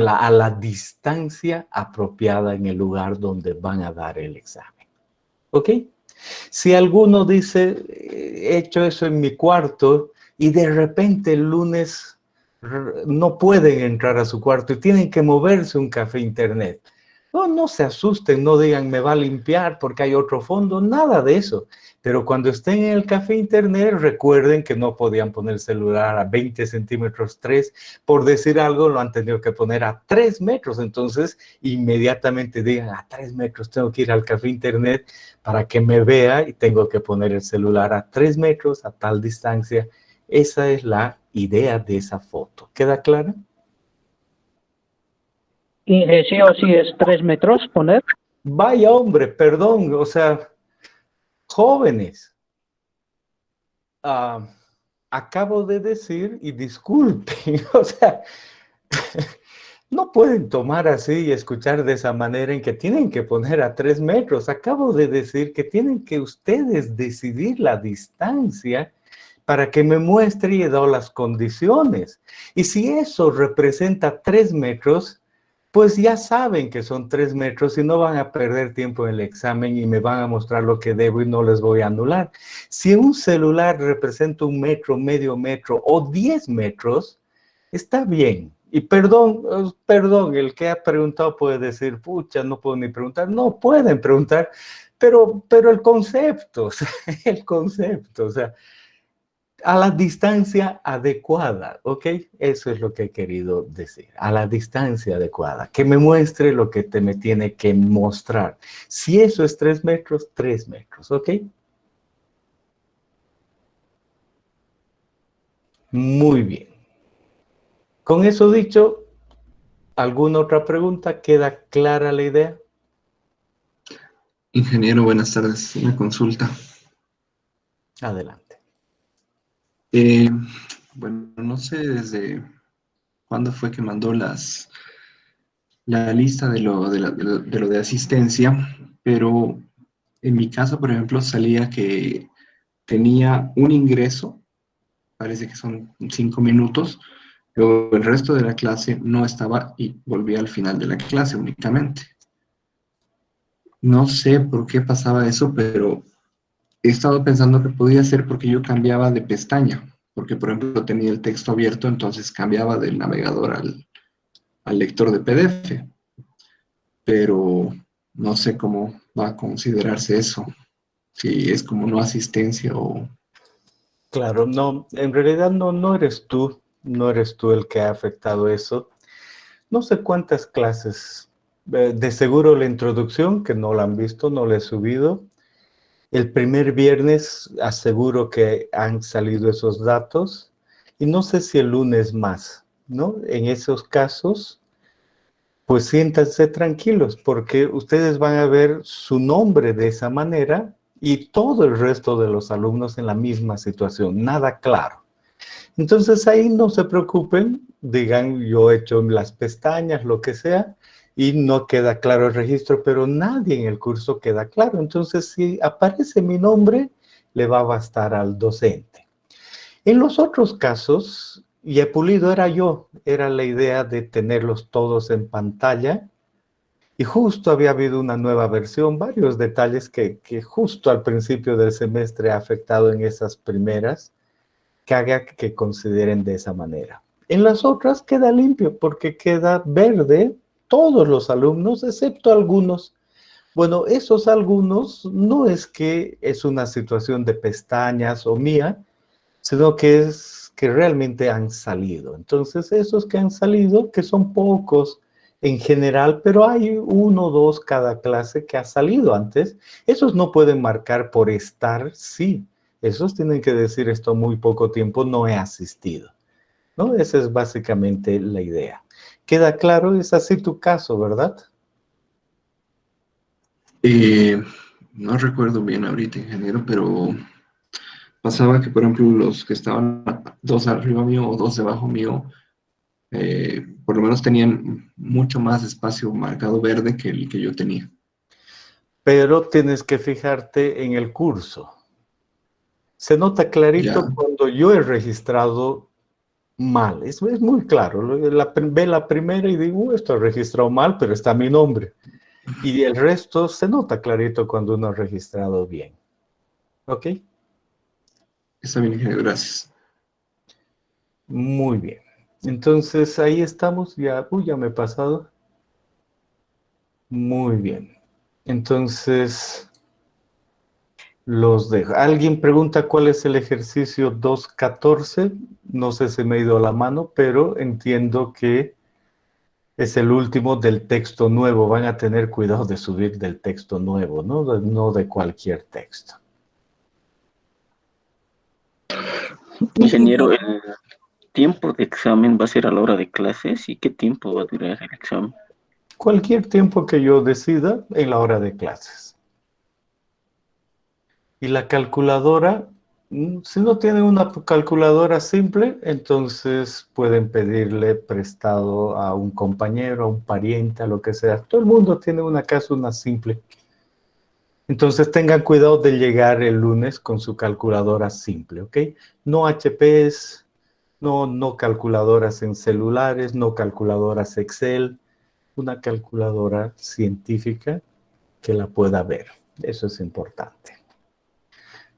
a la distancia apropiada en el lugar donde van a dar el examen. ¿Ok? Si alguno dice, he hecho eso en mi cuarto y de repente el lunes no pueden entrar a su cuarto y tienen que moverse a un café internet. No, no se asusten, no digan me va a limpiar porque hay otro fondo, nada de eso. Pero cuando estén en el café internet, recuerden que no podían poner el celular a 20 centímetros 3. Por decir algo, lo han tenido que poner a 3 metros. Entonces, inmediatamente digan, a 3 metros tengo que ir al café internet para que me vea y tengo que poner el celular a 3 metros, a tal distancia. Esa es la idea de esa foto. ¿Queda clara? Y sí o sí es 3 metros poner. Vaya hombre, perdón, o sea, jóvenes. Acabo de decir, y disculpen, o sea, no pueden tomar así y escuchar de esa manera en que tienen que poner a 3 metros. Acabo de decir que tienen que ustedes decidir la distancia para que me muestre y he dado las condiciones. Y si eso representa 3 metros, pues ya saben que son 3 metros y no van a perder tiempo en el examen y me van a mostrar lo que debo y no les voy a anular. Si un celular representa 1 metro, medio metro o 10 metros, está bien. Y perdón, el que ha preguntado puede decir, pucha, no puedo ni preguntar. No, pueden preguntar, pero el concepto, o sea, a la distancia adecuada, ¿ok? Eso es lo que he querido decir, a la distancia adecuada, que me muestre lo que me tiene que mostrar. Si eso es 3 metros, 3 metros, ¿ok? Muy bien. Con eso dicho, ¿alguna otra pregunta? ¿Queda clara la idea? Ingeniero, buenas tardes. Una consulta. Adelante. Bueno, no sé desde cuándo fue que mandó la lista de lo de asistencia, pero en mi caso, por ejemplo, salía que tenía un ingreso, parece que son 5 minutos, luego el resto de la clase no estaba y volvía al final de la clase únicamente. No sé por qué pasaba eso, pero he estado pensando que podía ser porque yo cambiaba de pestaña, porque por ejemplo tenía el texto abierto, entonces cambiaba del navegador al lector de PDF, pero no sé cómo va a considerarse eso, si es como no asistencia o... Claro, no, en realidad no eres tú, no eres tú el que ha afectado eso. No sé cuántas clases, de seguro la introducción, que no la han visto, no la he subido. El primer viernes aseguro que han salido esos datos y no sé si el lunes más, ¿no? En esos casos, pues siéntanse tranquilos porque ustedes van a ver su nombre de esa manera y todo el resto de los alumnos en la misma situación, nada claro. Entonces ahí no se preocupen, digan yo he hecho las pestañas, lo que sea, y no queda claro el registro, pero nadie en el curso queda claro. Entonces si aparece mi nombre, le va a bastar al docente. En los otros casos, y he pulido era yo, era la idea de tenerlos todos en pantalla, y justo había habido una nueva versión, varios detalles que justo al principio del semestre ha afectado en esas primeras, que haga que consideren de esa manera. En las otras queda limpio porque queda verde todos los alumnos, excepto algunos. Bueno, esos algunos no es que es una situación de pestañas o mía, sino que es que realmente han salido. Entonces, esos que han salido, que son pocos en general, pero hay 1 o 2 cada clase que ha salido antes, esos no pueden marcar por estar, sí. Esos tienen que decir esto muy poco tiempo, no he asistido, ¿no? Esa es básicamente la idea. ¿Queda claro? Es así tu caso, ¿verdad? No recuerdo bien ahorita, ingeniero, pero pasaba que, por ejemplo, los que estaban 2 arriba mío o 2 debajo mío, por lo menos tenían mucho más espacio marcado verde que el que yo tenía. Pero tienes que fijarte en el curso. Se nota clarito Ya, cuando yo he registrado mal. Es muy claro. Ve la primera y digo, esto he registrado mal, pero está mi nombre. Y el resto se nota clarito cuando uno ha registrado bien. ¿Ok? está bien, ingeniero, gracias. Muy bien. Entonces ahí estamos. Ya, ya me he pasado. Muy bien. Entonces, los dejo. ¿Alguien pregunta cuál es el ejercicio 2.14? No sé si me ha ido la mano, pero entiendo que es el último del texto nuevo. Van a tener cuidado de subir del texto nuevo, ¿no? No de cualquier texto. Ingeniero, ¿el tiempo de examen va a ser a la hora de clases y qué tiempo va a durar el examen? Cualquier tiempo que yo decida en la hora de clases. Y la calculadora, si no tienen una calculadora simple, entonces pueden pedirle prestado a un compañero, a un pariente, a lo que sea. Todo el mundo tiene una casa, una simple. Entonces tengan cuidado de llegar el lunes con su calculadora simple, ¿ok? No HPs, no calculadoras en celulares, no calculadoras Excel, una calculadora científica que la pueda ver. Eso es importante.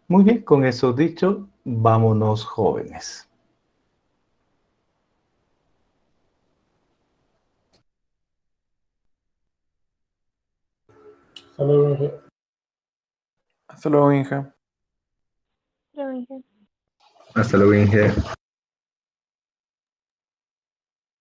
Muy bien, con eso dicho, vámonos jóvenes. Hasta luego, Inge. Hasta luego, Inge. Lo dije. Hasta luego, Inge.